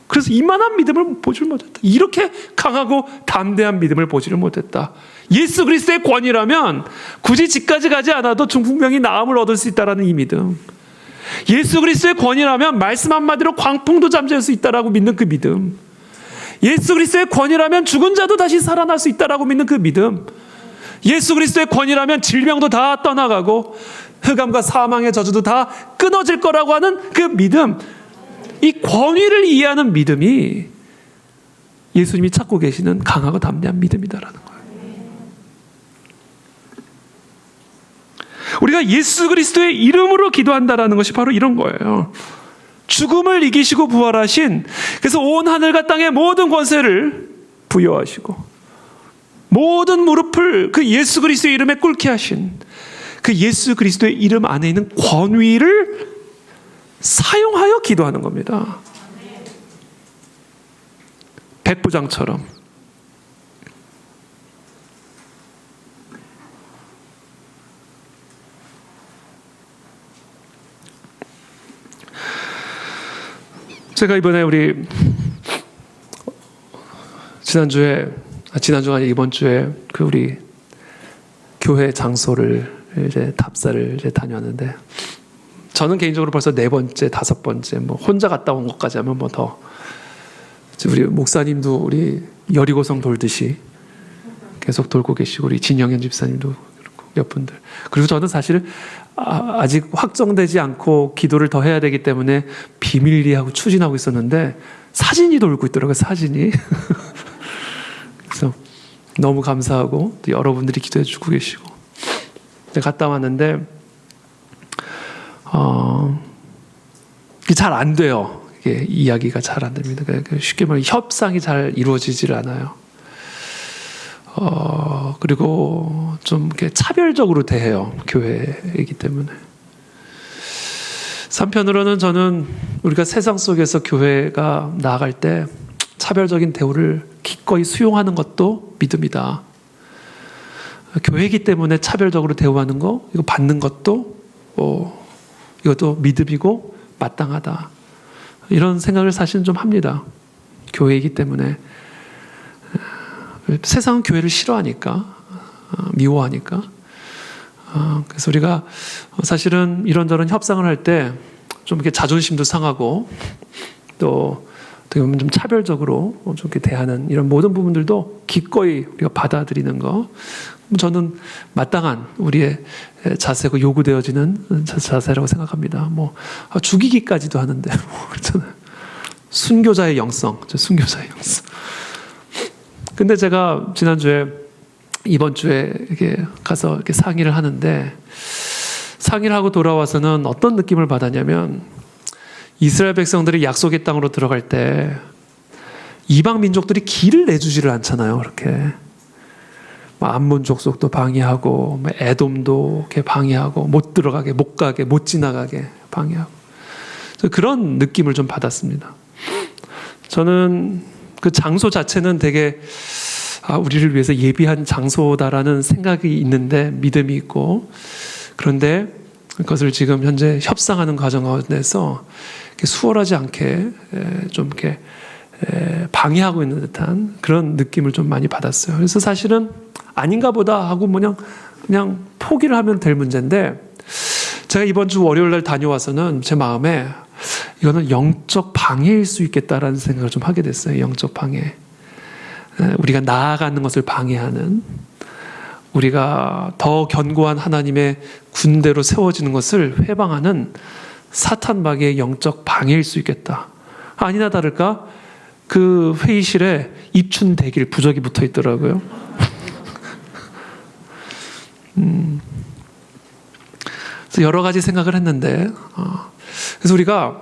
그래서 이만한 믿음을 보지를 못했다. 이렇게 강하고 담대한 믿음을 보지를 못했다. 예수 그리스도의 권위라면 굳이 집까지 가지 않아도 중풍병이 나음을 얻을 수 있다는 이 믿음. 예수 그리스도의 권위라면 말씀 한마디로 광풍도 잠재울 수 있다라고 믿는 그 믿음. 예수 그리스도의 권위라면 죽은 자도 다시 살아날 수 있다라고 믿는 그 믿음. 예수 그리스도의 권위라면 질병도 다 떠나가고 흑암과 사망의 저주도 다 끊어질 거라고 하는 그 믿음. 이 권위를 이해하는 믿음이 예수님이 찾고 계시는 강하고 담대한 믿음이다라는 거예요. 우리가 예수 그리스도의 이름으로 기도한다라는 것이 바로 이런 거예요. 죽음을 이기시고 부활하신, 그래서 온 하늘과 땅의 모든 권세를 부여하시고 모든 무릎을 그 예수 그리스도의 이름에 꿇게 하신 그 예수 그리스도의 이름 안에 있는 권위를 사용하여 기도하는 겁니다. 백부장처럼. 제가 이번에 지난주가 아니라 이번 주에 그 우리 교회 장소를 이제 답사를 이제 다녀왔는데, 저는 개인적으로 벌써 4번째, 5번째, 뭐 혼자 갔다 온 것까지 하면 뭐 더, 우리 목사님도 우리 여리고성 돌듯이 계속 돌고 계시고, 우리 진영현 집사님도 그렇고, 몇 분들. 그리고 저는 사실 아직 확정되지 않고 기도를 더 해야 되기 때문에 비밀리 하고 추진하고 있었는데 사진이 돌고 있더라고요. 사진이. 그래서 너무 감사하고 또 여러분들이 기도해 주고 계시고. 갔다 왔는데 잘 안 돼요. 이게 이야기가 잘 안 됩니다. 쉽게 말해 협상이 잘 이루어지질 않아요. 그리고 좀 이렇게 차별적으로 대해요. 교회이기 때문에. 한편으로는 저는 우리가 세상 속에서 교회가 나아갈 때 차별적인 대우를 기꺼이 수용하는 것도 믿음이다. 교회이기 때문에 차별적으로 대우하는 거, 이거 받는 것도 이것도 믿음이고 마땅하다. 이런 생각을 사실은 좀 합니다. 교회이기 때문에. 세상은 교회를 싫어하니까, 미워하니까. 그래서 우리가 사실은 이런저런 협상을 할 때 좀 이렇게 자존심도 상하고 또 어떻게 보면 좀 차별적으로 좀 이렇게 대하는 이런 모든 부분들도 기꺼이 우리가 받아들이는 거. 저는 마땅한 우리의 자세고 요구되어지는 자세라고 생각합니다. 죽이기까지도 하는데, 그렇잖아요. 순교자의 영성, 순교자의 영성. 근데 제가 지난주에, 이번 주에 이렇게 가서 이렇게 상의를 하는데, 상의를 하고 돌아와서는 어떤 느낌을 받았냐면, 이스라엘 백성들이 약속의 땅으로 들어갈 때, 이방 민족들이 길을 내주지를 않잖아요, 그렇게. 암몬 족속도 방해하고, 에돔도 이렇게 방해하고, 못 들어가게, 못 가게, 못 지나가게 방해하고. 그런 느낌을 좀 받았습니다. 저는 그 장소 자체는 되게 우리를 위해서 예비한 장소다라는 생각이 있는데, 믿음이 있고, 그런데 그것을 지금 현재 협상하는 과정 가운데서 수월하지 않게 좀 이렇게 방해하고 있는 듯한 그런 느낌을 좀 많이 받았어요. 그래서 사실은 아닌가 보다 하고 그냥 포기를 하면 될 문제인데, 제가 이번 주 월요일 날 다녀와서는 제 마음에 이거는 영적 방해일 수 있겠다라는 생각을 좀 하게 됐어요. 영적 방해. 우리가 나아가는 것을 방해하는, 우리가 더 견고한 하나님의 군대로 세워지는 것을 회방하는 사탄 마귀의 영적 방해일 수 있겠다. 아니나 다를까 그 회의실에 입춘대길 부적이 붙어 있더라고요. 그래서 여러 가지 생각을 했는데, 그래서 우리가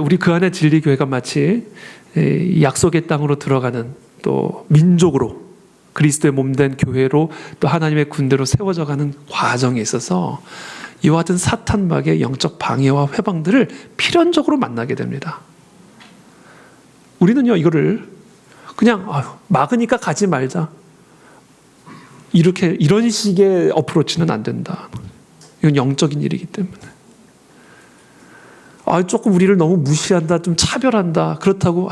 우리 그 안에 진리교회가 마치 약속의 땅으로 들어가는, 또 민족으로 그리스도의 몸된 교회로 또 하나님의 군대로 세워져 가는 과정에 있어서 이와 같은 사탄 마귀의 영적 방해와 회방들을 필연적으로 만나게 됩니다. 우리는요, 이거를 그냥 막으니까 가지 말자, 이런 식의 어프로치는 안 된다. 이건 영적인 일이기 때문에. 조금 우리를 너무 무시한다, 좀 차별한다, 그렇다고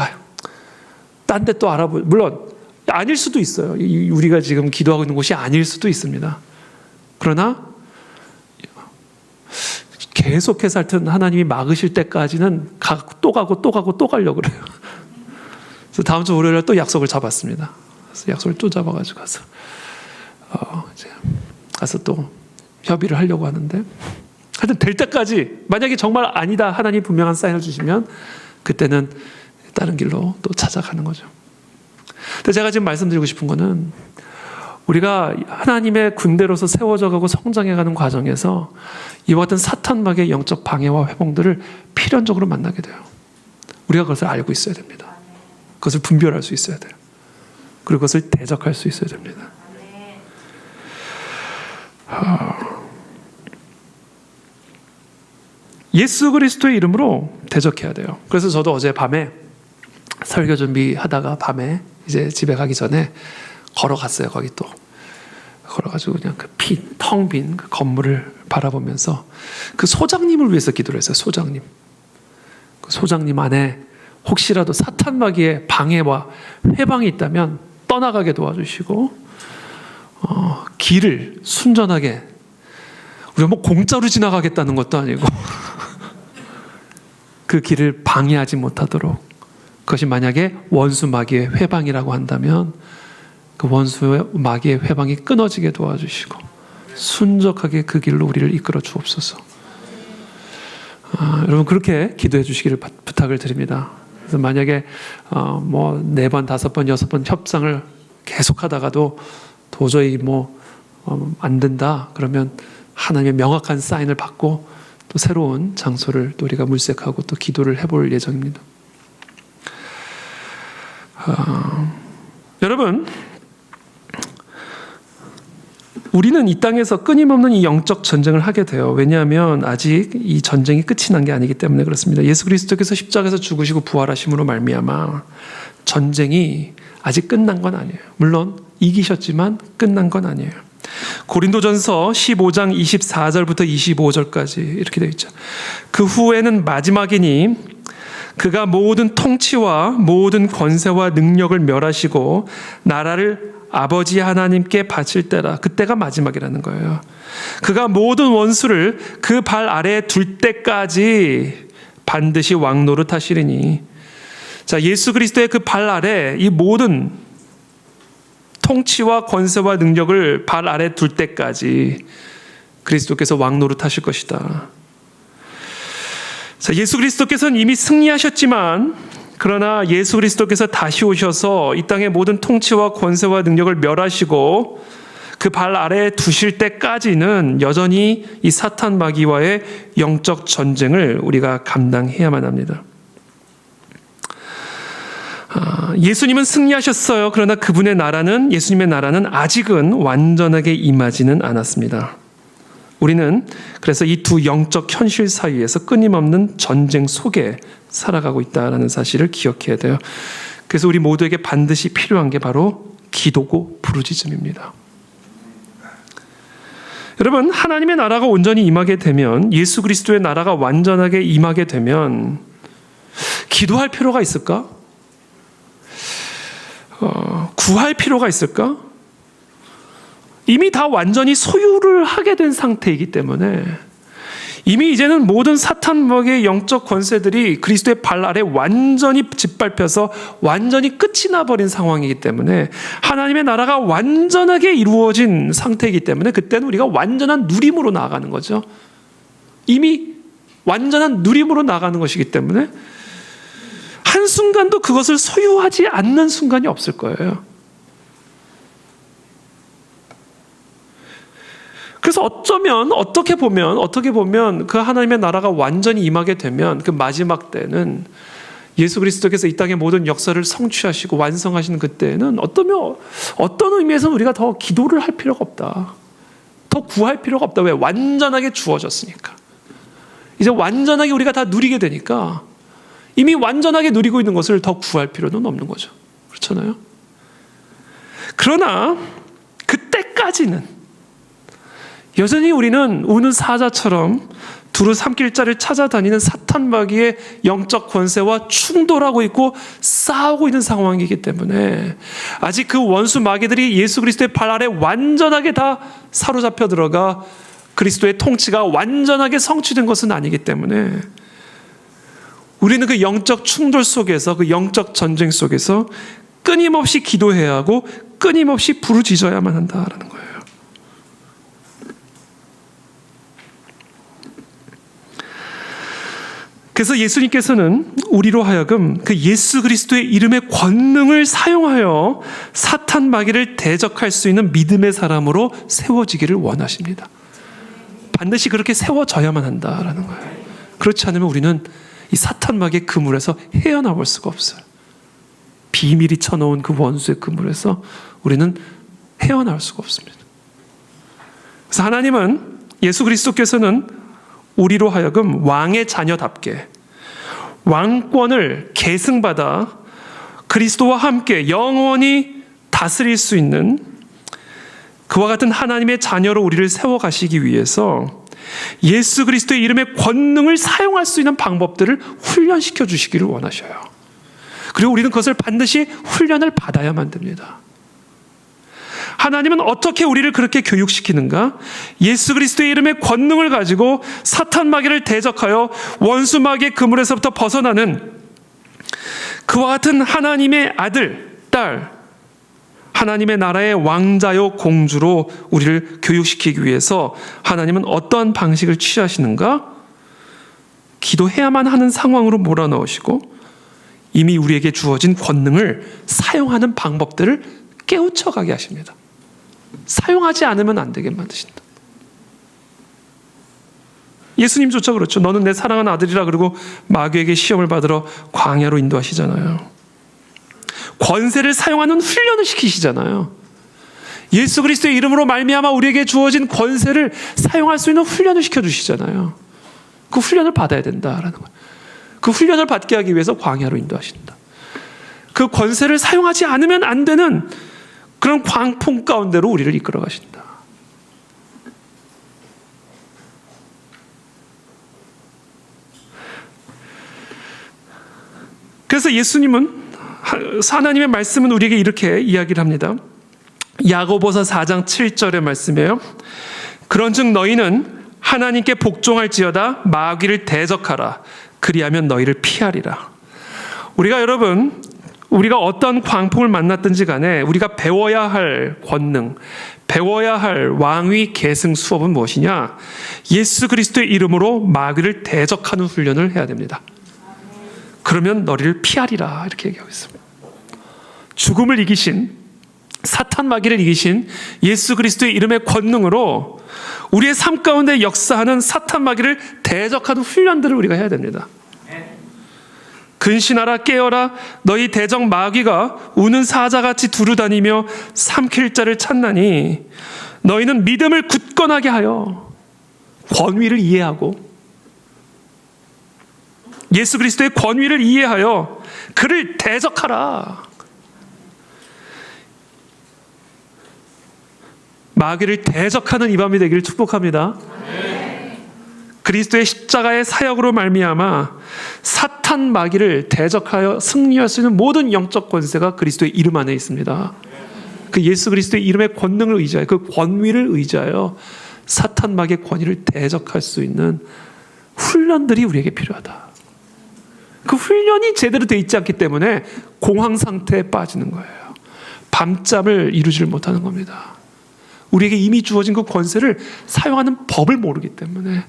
딴 데 또 물론 아닐 수도 있어요. 우리가 지금 기도하고 있는 곳이 아닐 수도 있습니다. 그러나 계속해서 하여튼 하나님이 막으실 때까지는 또 가려고 그래요. 그래서 다음 주 월요일에 또 약속을 잡았습니다. 그래서 약속을 또 잡아가지고 이제 가서 또 협의를 하려고 하는데, 하여튼 될 때까지, 만약에 정말 아니다, 하나님 분명한 사인을 주시면 그때는 다른 길로 또 찾아가는 거죠. 근데 제가 지금 말씀드리고 싶은 거는, 우리가 하나님의 군대로서 세워져 가고 성장해가는 과정에서 이와 같은 사탄 마귀의 영적 방해와 회봉들을 필연적으로 만나게 돼요. 우리가 그것을 알고 있어야 됩니다. 그것을 분별할 수 있어야 돼요. 그리고 그것을 대적할 수 있어야 됩니다. 예수 그리스도의 이름으로 대적해야 돼요. 그래서 저도 어제 밤에 설교 준비하다가 밤에 이제 집에 가기 전에 걸어갔어요. 거기 또 걸어가지고 그냥 텅 빈 그 건물을 바라보면서 그 소장님을 위해서 기도를 했어요. 소장님. 그 소장님 안에 혹시라도 사탄 마귀의 방해와 회방이 있다면 떠나가게 도와주시고, 길을 순전하게, 우리가 공짜로 지나가겠다는 것도 아니고 그 길을 방해하지 못하도록, 그것이 만약에 원수 마귀의 회방이라고 한다면 그 원수 마귀의 회방이 끊어지게 도와주시고, 순적하게 그 길로 우리를 이끌어 주옵소서. 여러분 그렇게 기도해 주시기를 부탁을 드립니다. 그래서 만약에 뭐 4번, 5번, 6번 협상을 계속하다가도 도저히 안 된다 그러면 하나님의 명확한 사인을 받고 또 새로운 장소를 또 우리가 물색하고 또 기도를 해볼 예정입니다. 여러분, 우리는 이 땅에서 끊임없는 이 영적 전쟁을 하게 돼요. 왜냐하면 아직 이 전쟁이 끝이 난 게 아니기 때문에 그렇습니다. 예수 그리스도께서 십자가에서 죽으시고 부활하심으로 말미암아 전쟁이 아직 끝난 건 아니에요. 물론 이기셨지만 끝난 건 아니에요. 고린도전서 15장 24절부터 25절까지 이렇게 되어 있죠. 그 후에는 마지막이니 그가 모든 통치와 모든 권세와 능력을 멸하시고 나라를 아버지 하나님께 바칠 때라. 그때가 마지막이라는 거예요. 그가 모든 원수를 그 발 아래에 둘 때까지 반드시 왕노릇 하시리니. 자, 예수 그리스도의 그 발 아래 이 모든 통치와 권세와 능력을 발 아래 둘 때까지 그리스도께서 왕노릇 하실 것이다. 자, 예수 그리스도께서는 이미 승리하셨지만 그러나 예수 그리스도께서 다시 오셔서 이 땅의 모든 통치와 권세와 능력을 멸하시고 그 발 아래에 두실 때까지는 여전히 이 사탄 마귀와의 영적 전쟁을 우리가 감당해야만 합니다. 예수님은 승리하셨어요. 그러나 예수님의 나라는 아직은 완전하게 임하지는 않았습니다. 우리는 그래서 이 두 영적 현실 사이에서 끊임없는 전쟁 속에 살아가고 있다는 사실을 기억해야 돼요. 그래서 우리 모두에게 반드시 필요한 게 바로 기도고 부르짖음입니다. 여러분, 하나님의 나라가 온전히 임하게 되면, 예수 그리스도의 나라가 완전하게 임하게 되면 기도할 필요가 있을까? 구할 필요가 있을까? 이미 다 완전히 소유를 하게 된 상태이기 때문에 이미 이제는 모든 사탄 마귀의 영적 권세들이 그리스도의 발 아래 완전히 짓밟혀서 완전히 끝이 나버린 상황이기 때문에 하나님의 나라가 완전하게 이루어진 상태이기 때문에 그때는 우리가 완전한 누림으로 나아가는 거죠. 이미 완전한 누림으로 나아가는 것이기 때문에 한순간도 그것을 소유하지 않는 순간이 없을 거예요. 그래서 어떻게 보면 그 하나님의 나라가 완전히 임하게 되면 그 마지막 때는 예수 그리스도께서 이 땅의 모든 역사를 성취하시고 완성하시는 그때는 어떤 의미에서는 우리가 더 기도를 할 필요가 없다. 더 구할 필요가 없다. 왜? 완전하게 주어졌으니까. 이제 완전하게 우리가 다 누리게 되니까 이미 완전하게 누리고 있는 것을 더 구할 필요는 없는 거죠. 그렇잖아요? 그러나 그때까지는 여전히 우리는 우는 사자처럼 두루 삼킬 자를 찾아다니는 사탄 마귀의 영적 권세와 충돌하고 있고 싸우고 있는 상황이기 때문에 아직 그 원수 마귀들이 예수 그리스도의 발 아래 완전하게 다 사로잡혀 들어가 그리스도의 통치가 완전하게 성취된 것은 아니기 때문에 우리는 그 영적 충돌 속에서, 그 영적 전쟁 속에서 끊임없이 기도해야 하고 끊임없이 부르짖어야만 한다라는 거예요. 그래서 예수님께서는 우리로 하여금 그 예수 그리스도의 이름의 권능을 사용하여 사탄 마귀를 대적할 수 있는 믿음의 사람으로 세워지기를 원하십니다. 반드시 그렇게 세워져야만 한다라는 거예요. 그렇지 않으면 우리는 이 사탄 마귀의 그물에서 헤어나올 수가 없어요. 비밀이 쳐놓은 그 원수의 그물에서 우리는 헤어나올 수가 없습니다. 그래서 하나님은, 예수 그리스도께서는 우리로 하여금 왕의 자녀답게 왕권을 계승받아 그리스도와 함께 영원히 다스릴 수 있는 그와 같은 하나님의 자녀로 우리를 세워가시기 위해서 예수 그리스도의 이름의 권능을 사용할 수 있는 방법들을 훈련시켜 주시기를 원하셔요. 그리고 우리는 그것을 반드시 훈련을 받아야만 됩니다. 하나님은 어떻게 우리를 그렇게 교육시키는가? 예수 그리스도의 이름의 권능을 가지고 사탄 마귀를 대적하여 원수 마귀의 그물에서부터 벗어나는 그와 같은 하나님의 아들, 딸, 하나님의 나라의 왕자요 공주로 우리를 교육시키기 위해서 하나님은 어떠한 방식을 취하시는가? 기도해야만 하는 상황으로 몰아넣으시고 이미 우리에게 주어진 권능을 사용하는 방법들을 깨우쳐가게 하십니다. 사용하지 않으면 안 되게 만드신다. 예수님조차 그렇죠. 너는 내 사랑하는 아들이라 그러고 마귀에게 시험을 받으러 광야로 인도하시잖아요. 권세를 사용하는 훈련을 시키시잖아요. 예수 그리스도의 이름으로 말미암아 우리에게 주어진 권세를 사용할 수 있는 훈련을 시켜주시잖아요. 그 훈련을 받아야 된다라는 거예요. 그 훈련을 받게 하기 위해서 광야로 인도하신다. 그 권세를 사용하지 않으면 안 되는 그런 광풍 가운데로 우리를 이끌어 가신다. 그래서 예수님은 하나님의 말씀은 우리에게 이렇게 이야기를 합니다. 야고보서 4장 7절의 말씀이에요. 그런즉 너희는 하나님께 복종할지어다 마귀를 대적하라. 그리하면 너희를 피하리라. 우리가 어떤 광풍을 만났든지 간에 우리가 배워야 할 권능, 배워야 할 왕위 계승 수업은 무엇이냐? 예수 그리스도의 이름으로 마귀를 대적하는 훈련을 해야 됩니다. 그러면 너희를 피하리라 이렇게 얘기하고 있습니다. 죽음을 이기신, 사탄 마귀를 이기신 예수 그리스도의 이름의 권능으로 우리의 삶 가운데 역사하는 사탄 마귀를 대적하는 훈련들을 우리가 해야 됩니다. 근신하라 깨어라 너희 대적 마귀가 우는 사자같이 두루다니며 삼킬 자를 찾나니 너희는 믿음을 굳건하게 하여 권위를 이해하고 예수 그리스도의 권위를 이해하여 그를 대적하라. 마귀를 대적하는 이 밤이 되기를 축복합니다. 그리스도의 십자가의 사역으로 말미암아 사탄 마귀를 대적하여 승리할 수 있는 모든 영적 권세가 그리스도의 이름 안에 있습니다. 그 예수 그리스도의 이름의 권능을 의지하여 그 권위를 의지하여 사탄 마귀의 권위를 대적할 수 있는 훈련들이 우리에게 필요하다. 그 훈련이 제대로 되어 있지 않기 때문에 공황 상태에 빠지는 거예요. 밤잠을 이루지를 못하는 겁니다. 우리에게 이미 주어진 그 권세를 사용하는 법을 모르기 때문에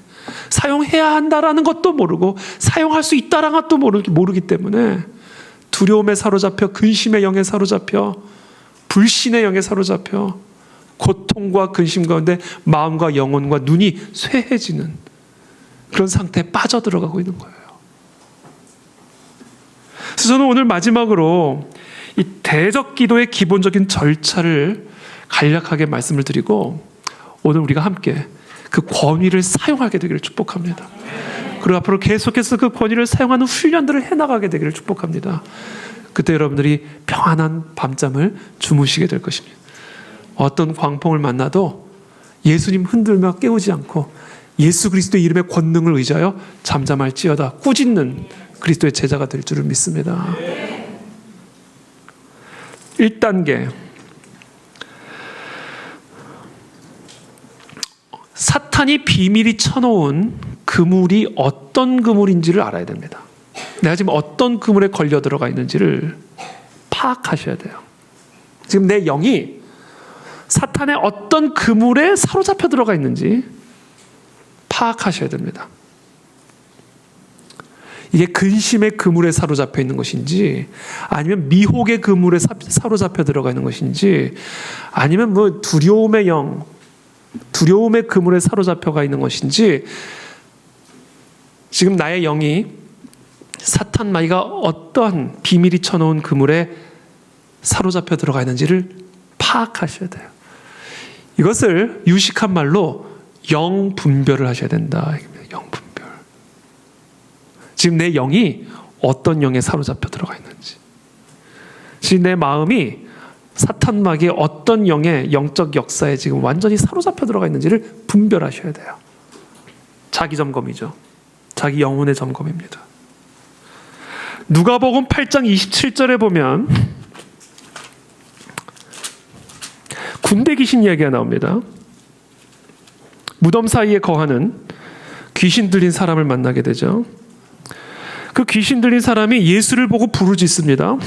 사용해야 한다라는 것도 모르고 사용할 수 있다라는 것도 모르기 때문에 두려움에 사로잡혀 근심의 영에 사로잡혀 불신의 영에 사로잡혀 고통과 근심 가운데 마음과 영혼과 눈이 쇠해지는 그런 상태에 빠져들어가고 있는 거예요. 그래서 저는 오늘 마지막으로 이 대적 기도의 기본적인 절차를 간략하게 말씀을 드리고 오늘 우리가 함께 그 권위를 사용하게 되기를 축복합니다. 그리고 앞으로 계속해서 그 권위를 사용하는 훈련들을 해나가게 되기를 축복합니다. 그때 여러분들이 평안한 밤잠을 주무시게 될 것입니다. 어떤 광풍을 만나도 예수님 흔들며 깨우지 않고 예수 그리스도의 이름의 권능을 의지하여 잠잠할지어다 꾸짖는 그리스도의 제자가 될 줄을 믿습니다. 1단계 사탄이 비밀히 쳐놓은 그물이 어떤 그물인지를 알아야 됩니다. 내가 지금 어떤 그물에 걸려 들어가 있는지를 파악하셔야 돼요. 지금 내 영이 사탄의 어떤 그물에 사로잡혀 들어가 있는지 파악하셔야 됩니다. 이게 근심의 그물에 사로잡혀 있는 것인지 아니면 미혹의 그물에 사로잡혀 들어가 있는 것인지 아니면 뭐 두려움의 영, 두려움의 그물에 사로잡혀가 있는 것인지 지금 나의 영이 사탄 마귀가 어떠한 비밀이 쳐놓은 그물에 사로잡혀 들어가 있는지를 파악하셔야 돼요. 이것을 유식한 말로 영분별을 하셔야 된다. 영분별. 지금 내 영이 어떤 영에 사로잡혀 들어가 있는지, 지금 내 마음이 사탄 마귀의 어떤 영의 영적 역사에 지금 완전히 사로잡혀 들어가 있는지를 분별하셔야 돼요. 자기 점검이죠. 자기 영혼의 점검입니다. 누가복음 8장 27절에 보면 군대 귀신 이야기가 나옵니다. 무덤 사이에 거하는 귀신 들린 사람을 만나게 되죠. 그 귀신 들린 사람이 예수를 보고 부르짖습니다.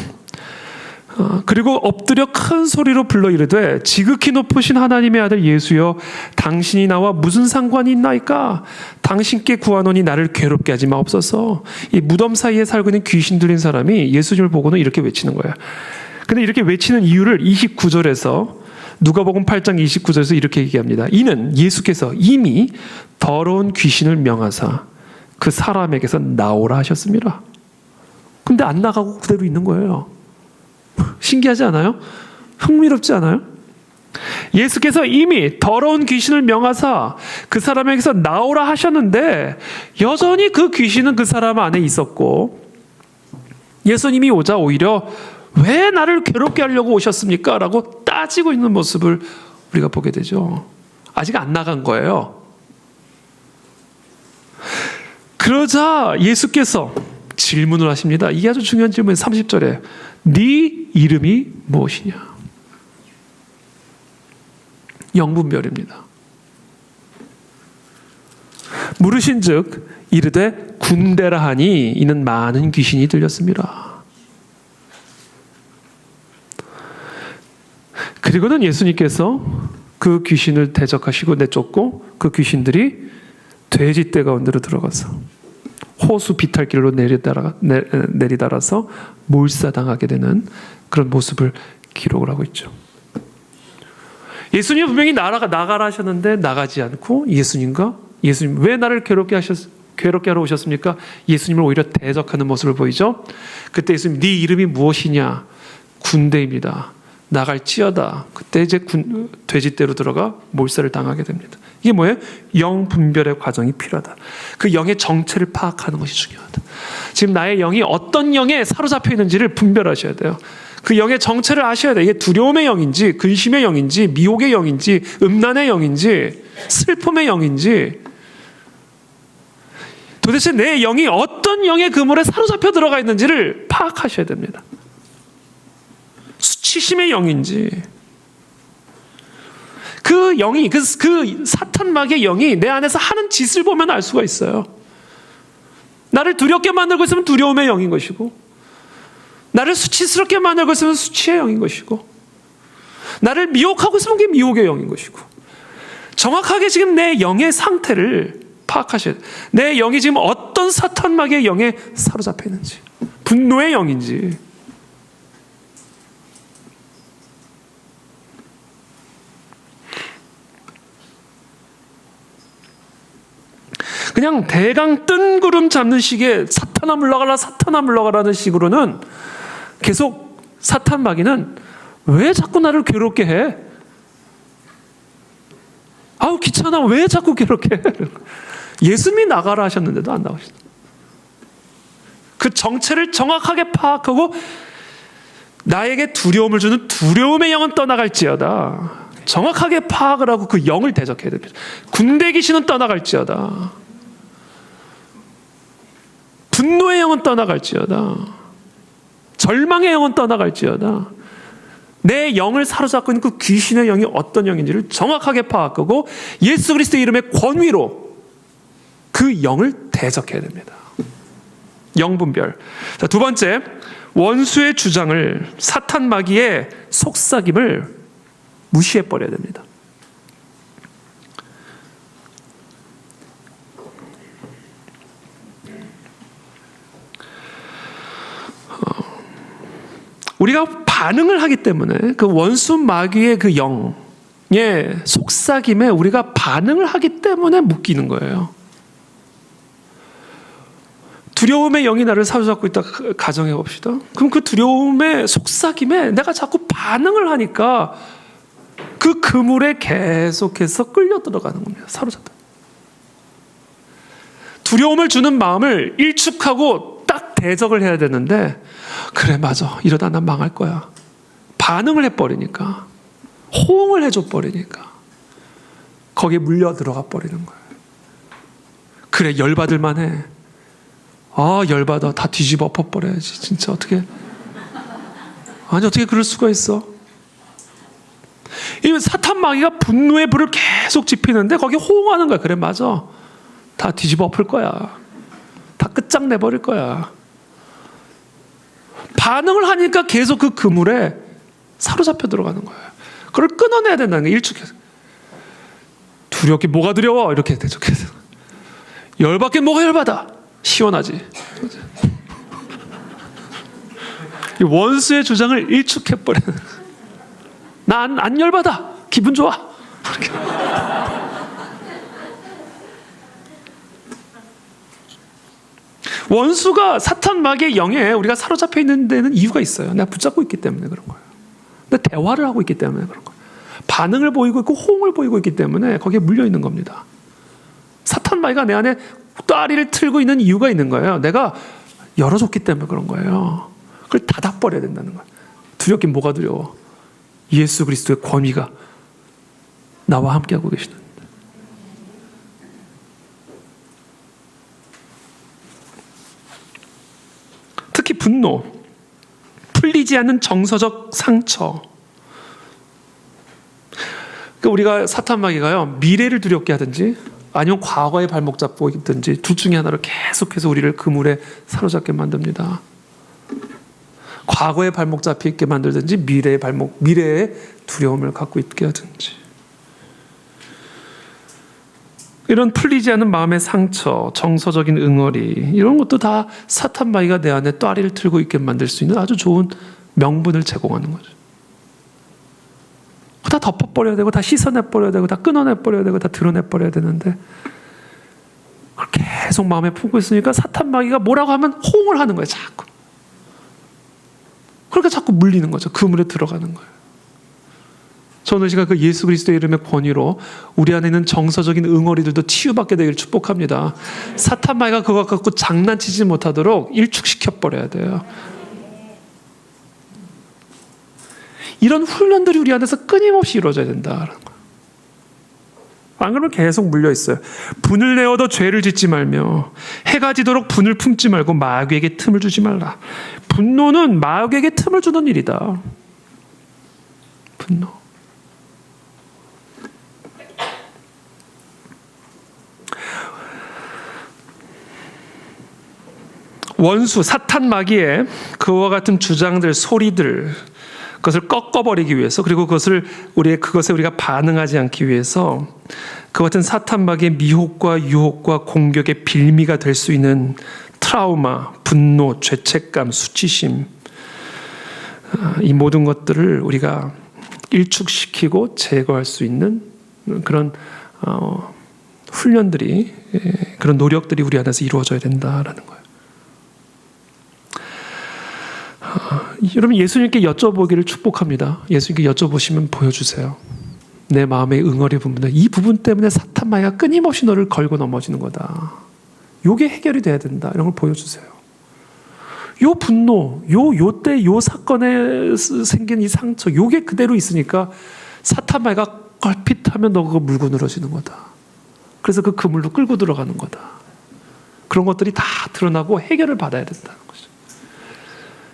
그리고 엎드려 큰 소리로 불러 이르되 지극히 높으신 하나님의 아들 예수여 당신이 나와 무슨 상관이 있나이까? 당신께 구하노니 나를 괴롭게 하지 마옵소서. 이 무덤 사이에 살고 있는 귀신 들린 사람이 예수님을 보고는 이렇게 외치는 거야. 근데 이렇게 외치는 이유를 29절에서 누가복음 8장 29절에서 이렇게 얘기합니다. 이는 예수께서 이미 더러운 귀신을 명하사 그 사람에게서 나오라 하셨습니다. 근데 안 나가고 그대로 있는 거예요. 신기하지 않아요? 흥미롭지 않아요? 예수께서 이미 더러운 귀신을 명하사 그 사람에게서 나오라 하셨는데 여전히 그 귀신은 그 사람 안에 있었고 예수님이 오자 오히려 왜 나를 괴롭게 하려고 오셨습니까? 라고 따지고 있는 모습을 우리가 보게 되죠. 아직 안 나간 거예요. 그러자 예수께서 질문을 하십니다. 이게 아주 중요한 질문이에요. 30절에 네 이름이 무엇이냐? 영분별입니다. 물으신즉 이르되 군대라 하니 이는 많은 귀신이 들렸습니다. 그리고는 예수님께서 그 귀신을 대적하시고 내쫓고 그 귀신들이 돼지떼 가운데로 들어가서 호수 비탈길로 내리달아서 몰사당하게 되는 그런 모습을 기록을 하고 있죠. 예수님은 분명히 나가라 하셨는데 나가지 않고 예수님 왜 나를 괴롭게 하러 오셨습니까? 예수님을 오히려 대적하는 모습을 보이죠. 그때 예수님 네 이름이 무엇이냐? 군대입니다. 나갈지어다. 그때 이제 돼지떼로 들어가 몰살을 당하게 됩니다. 이게 뭐예요? 영 분별의 과정이 필요하다. 그 영의 정체를 파악하는 것이 중요하다. 지금 나의 영이 어떤 영에 사로잡혀 있는지를 분별하셔야 돼요. 그 영의 정체를 아셔야 돼요. 이게 두려움의 영인지, 근심의 영인지, 미혹의 영인지, 음란의 영인지, 슬픔의 영인지, 도대체 내 영이 어떤 영의 그물에 사로잡혀 들어가 있는지를 파악하셔야 됩니다. 수치심의 영인지, 그 영이, 그 사탄마귀의 영이 내 안에서 하는 짓을 보면 알 수가 있어요. 나를 두렵게 만들고 있으면 두려움의 영인 것이고, 나를 수치스럽게 만들고 있으면 수치의 영인 것이고, 나를 미혹하고 있으면 그게 미혹의 영인 것이고, 정확하게 지금 내 영의 상태를 파악하셔야 돼요. 내 영이 지금 어떤 사탄마귀의 영에 사로잡혀 있는지, 분노의 영인지, 그냥 대강 뜬구름 잡는 식의 사탄아 물러가라는 식으로는 계속 사탄 마귀는 왜 자꾸 나를 괴롭게 해? 아우 귀찮아. 왜 자꾸 괴롭게 해? 예수님이 나가라 하셨는데도 안 나오시다. 그 정체를 정확하게 파악하고 나에게 두려움을 주는 두려움의 영은 떠나갈지어다. 정확하게 파악을 하고 그 영을 대적해야 됩니다. 군대 귀신은 떠나갈지어다. 분노의 영은 떠나갈지어다. 절망의 영은 떠나갈지어다. 내 영을 사로잡고 있는 그 귀신의 영이 어떤 영인지를 정확하게 파악하고 예수 그리스도의 이름의 권위로 그 영을 대적해야 됩니다. 영분별. 자, 두 번째, 원수의 주장을, 사탄 마귀의 속삭임을 무시해버려야 됩니다. 우리가 반응을 하기 때문에 그 원수 마귀의 그 영의 속삭임에 우리가 반응을 하기 때문에 묶이는 거예요. 두려움의 영이 나를 사로잡고 있다 가정해 봅시다. 그럼 그 두려움의 속삭임에 내가 자꾸 반응을 하니까 그 그물에 계속해서 끌려 들어가는 겁니다. 사로잡혀. 두려움을 주는 마음을 일축하고 딱 대적을 해야 되는데, 그래 맞아, 이러다 난 망할 거야. 반응을 해버리니까, 호응을 해줘 버리니까 거기에 물려 들어가 버리는 거예요. 그래 열받을 만해. 아 열받아. 다 뒤집어 엎어버려야지. 진짜 어떻게, 아니 어떻게 그럴 수가 있어. 이 사탄 마귀가 분노의 불을 계속 지피는데 거기에 호응하는 거야. 그래 맞아, 다 뒤집어 엎을 거야. 다 끝장내버릴 거야. 반응을 하니까 계속 그 그물에 사로잡혀 들어가는 거예요. 그걸 끊어내야 된다는 거예요. 일축해서. 두렵게 뭐가 두려워? 이렇게 대적해서. 열받게 뭐가 열받아? 시원하지. 이 원수의 주장을 일축해버리는. 난 안 열받아. 기분 좋아. 이렇게. 원수가 사탄 마귀의 영에 우리가 사로잡혀 있는 데는 이유가 있어요. 내가 붙잡고 있기 때문에 그런 거예요. 내가 대화를 하고 있기 때문에 그런 거예요. 반응을 보이고 있고 호응을 보이고 있기 때문에 거기에 물려 있는 겁니다. 사탄 마귀가 내 안에 따리를 틀고 있는 이유가 있는 거예요. 내가 열어줬기 때문에 그런 거예요. 그걸 닫아버려야 된다는 거예요. 두렵긴 뭐가 두려워? 예수 그리스도의 권위가 나와 함께하고 계시는. 특히 분노, 풀리지 않는 정서적 상처. 그러니까 우리가 사탄 마귀가요, 미래를 두렵게 하든지 아니면 과거에 발목 잡고 있든지 둘 중에 하나를 계속해서 우리를 그물에 사로잡게 만듭니다. 과거에 발목 잡혀 있게 만들든지 미래의 두려움을 갖고 있게 하든지. 이런 풀리지 않는 마음의 상처, 정서적인 응어리, 이런 것도 다 사탄 마귀가 내 안에 또아리를 틀고 있게 만들 수 있는 아주 좋은 명분을 제공하는 거죠. 다 덮어버려야 되고, 다 씻어내버려야 되고, 다 끊어내버려야 되고, 다 드러내버려야 되는데 그걸 계속 마음에 품고 있으니까 사탄 마귀가 뭐라고 하면 호응을 하는 거예요. 자꾸. 그러니까 자꾸 물리는 거죠. 그물에 들어가는 거예요. 저는 이 시간 그 예수 그리스도의 이름의 권위로 우리 안에 있는 정서적인 응어리들도 치유받게 되기를 축복합니다. 사탄 마귀가 그거 갖고 장난치지 못하도록 일축시켜버려야 돼요. 이런 훈련들이 우리 안에서 끊임없이 이루어져야 된다는 거예요. 안 그러면 계속 물려 있어요. 분을 내어도 죄를 짓지 말며 해가 지도록 분을 품지 말고 마귀에게 틈을 주지 말라. 분노는 마귀에게 틈을 주는 일이다. 분노. 원수, 사탄 마귀의 그와 같은 주장들, 소리들, 그것을 꺾어버리기 위해서, 그리고 그것에 우리가 반응하지 않기 위해서 그 같은 사탄 마귀의 미혹과 유혹과 공격의 빌미가 될 수 있는 트라우마, 분노, 죄책감, 수치심, 이 모든 것들을 우리가 일축시키고 제거할 수 있는 그런 훈련들이, 그런 노력들이 우리 안에서 이루어져야 된다라는 거예요. 여러분, 예수님께 여쭤보기를 축복합니다. 예수님께 여쭤보시면 보여주세요. 내 마음의 응어리 부분들, 이 부분 때문에 사탄 마귀가 끊임없이 너를 걸고 넘어지는 거다. 요게 해결이 돼야 된다. 이런 걸 보여주세요. 요 분노, 요때 요 사건에 생긴 이 상처, 요게 그대로 있으니까 사탄 마귀가 걸핏하면 너 그거 물고 늘어지는 거다. 그래서 그 그물로 끌고 들어가는 거다. 그런 것들이 다 드러나고 해결을 받아야 된다는 거죠.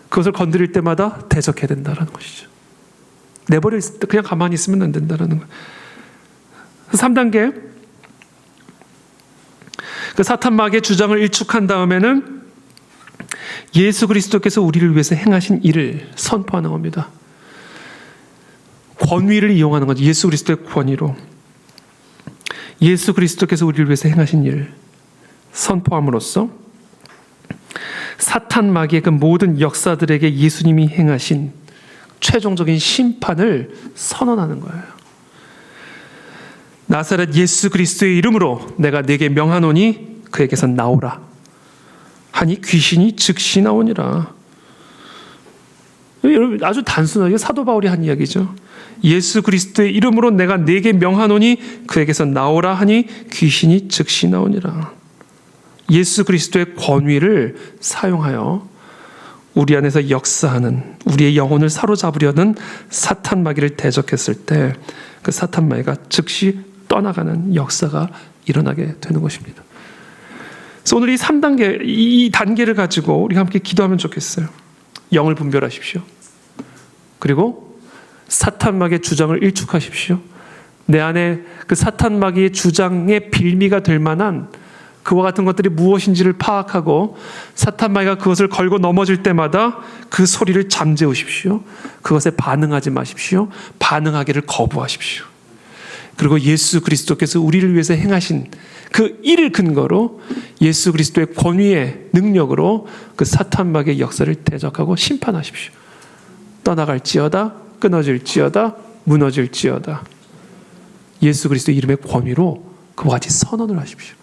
그것을 건드릴 때마다 대적해야 된다는 것이죠. 내버려 있을 때 그냥 가만히 있으면 안 된다는 거예요. 3단계, 그 사탄 마귀의 주장을 일축한 다음에는 예수 그리스도께서 우리를 위해서 행하신 일을 선포하는 겁니다. 권위를 이용하는 거죠. 예수 그리스도의 권위로 예수 그리스도께서 우리를 위해서 행하신 일 선포함으로써 사탄 마귀의 그 모든 역사들에게 예수님이 행하신 최종적인 심판을 선언하는 거예요. 나사렛 예수 그리스도의 이름으로 내가 네게 명하노니 그에게서 나오라 하니 귀신이 즉시 나오니라. 여러분, 아주 단순하게 사도 바울이 한 이야기죠. 예수 그리스도의 이름으로 내가 네게 명하노니 그에게서 나오라 하니 귀신이 즉시 나오니라. 예수 그리스도의 권위를 사용하여 우리 안에서 역사하는, 우리의 영혼을 사로잡으려는 사탄 마귀를 대적했을 때 그 사탄 마귀가 즉시 떠나가는 역사가 일어나게 되는 것입니다. 그래서 오늘 이 3단계, 이 단계를 가지고 우리가 함께 기도하면 좋겠어요. 영을 분별하십시오. 그리고 사탄 마귀의 주장을 일축하십시오. 내 안에 그 사탄 마귀의 주장의 빌미가 될 만한 그와 같은 것들이 무엇인지를 파악하고 사탄 마귀가 그것을 걸고 넘어질 때마다 그 소리를 잠재우십시오. 그것에 반응하지 마십시오. 반응하기를 거부하십시오. 그리고 예수 그리스도께서 우리를 위해서 행하신 그 일을 근거로 예수 그리스도의 권위의 능력으로 그 사탄 마귀의 역사를 대적하고 심판하십시오. 떠나갈지어다, 끊어질지어다, 무너질지어다. 예수 그리스도의 이름의 권위로 그와 같이 선언을 하십시오.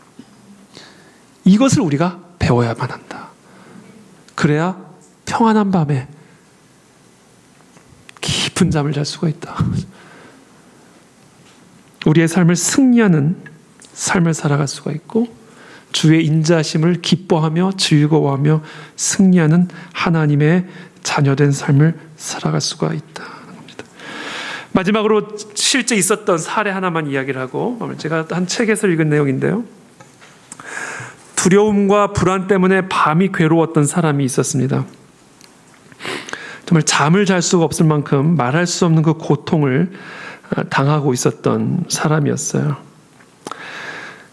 이것을 우리가 배워야만 한다. 그래야 평안한 밤에 깊은 잠을 잘 수가 있다. 우리의 삶을 승리하는 삶을 살아갈 수가 있고 주의 인자심을 기뻐하며 즐거워하며 승리하는 하나님의 자녀된 삶을 살아갈 수가 있다는 겁니다. 마지막으로 실제 있었던 사례 하나만 이야기를 하고 제가 한 책에서 읽은 내용인데요. 두려움과 불안 때문에 밤이 괴로웠던 사람이 있었습니다. 정말 잠을 잘 수가 없을 만큼 말할 수 없는 그 고통을 당하고 있었던 사람이었어요.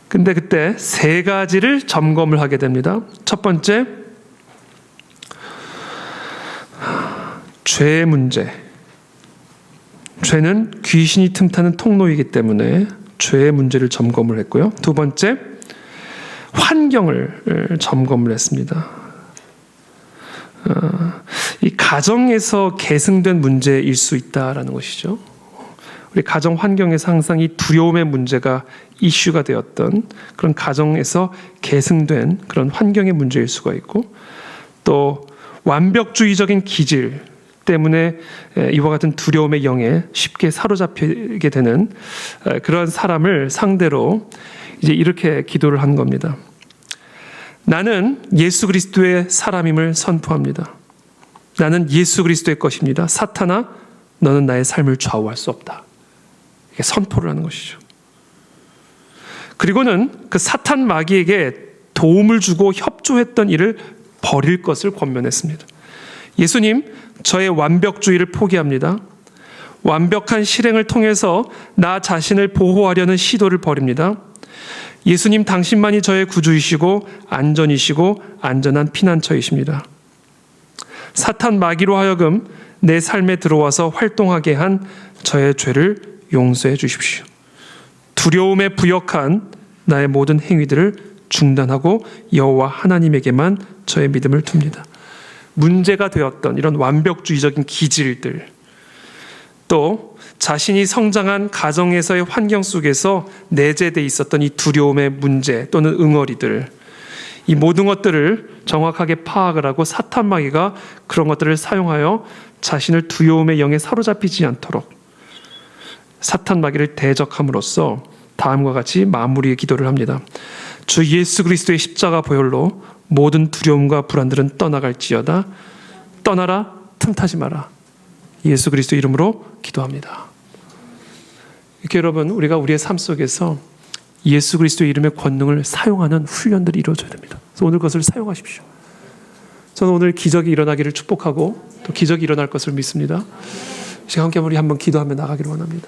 근데 그때 세 가지를 점검을 하게 됩니다. 첫 번째, 죄의 문제. 죄는 귀신이 틈타는 통로이기 때문에 죄의 문제를 점검을 했고요. 두 번째, 환경을 점검을 했습니다. 이 가정에서 계승된 문제일 수 있다라는 것이죠. 우리 가정 환경에서 항상 이 두려움의 문제가 이슈가 되었던 그런 가정에서 계승된 그런 환경의 문제일 수가 있고, 또 완벽주의적인 기질 때문에 이와 같은 두려움의 영에 쉽게 사로잡히게 되는 그런 사람을 상대로 이제 이렇게 기도를 한 겁니다. 나는 예수 그리스도의 사람임을 선포합니다. 나는 예수 그리스도의 것입니다. 사탄아, 너는 나의 삶을 좌우할 수 없다. 이게 선포를 하는 것이죠. 그리고는 그 사탄 마귀에게 도움을 주고 협조했던 일을 버릴 것을 권면했습니다. 예수님, 저의 완벽주의를 포기합니다. 완벽한 실행을 통해서 나 자신을 보호하려는 시도를 버립니다. 예수님, 당신만이 저의 구주이시고 안전이시고 안전한 피난처이십니다. 사탄 마귀로 하여금 내 삶에 들어와서 활동하게 한 저의 죄를 용서해 주십시오. 두려움에 부역한 나의 모든 행위들을 중단하고 여호와 하나님에게만 저의 믿음을 둡니다. 문제가 되었던 이런 완벽주의적인 기질들, 또 자신이 성장한 가정에서의 환경 속에서 내재되어 있었던 이 두려움의 문제 또는 응어리들, 이 모든 것들을 정확하게 파악을 하고 사탄 마귀가 그런 것들을 사용하여 자신을 두려움의 영에 사로잡히지 않도록 사탄 마귀를 대적함으로써 다음과 같이 마무리의 기도를 합니다. 주 예수 그리스도의 십자가 보혈로 모든 두려움과 불안들은 떠나갈지어다. 떠나라, 틈타지 마라. 예수 그리스도 이름으로 기도합니다. 이렇게 여러분, 우리가 우리의 삶 속에서 예수 그리스도의 이름의 권능을 사용하는 훈련들이 이루어져야 됩니다. 그래서 오늘 그것을 사용하십시오. 저는 오늘 기적이 일어나기를 축복하고 또 기적이 일어날 것을 믿습니다. 이 시간 함께 우리 한번 기도하며 나가기를 원합니다.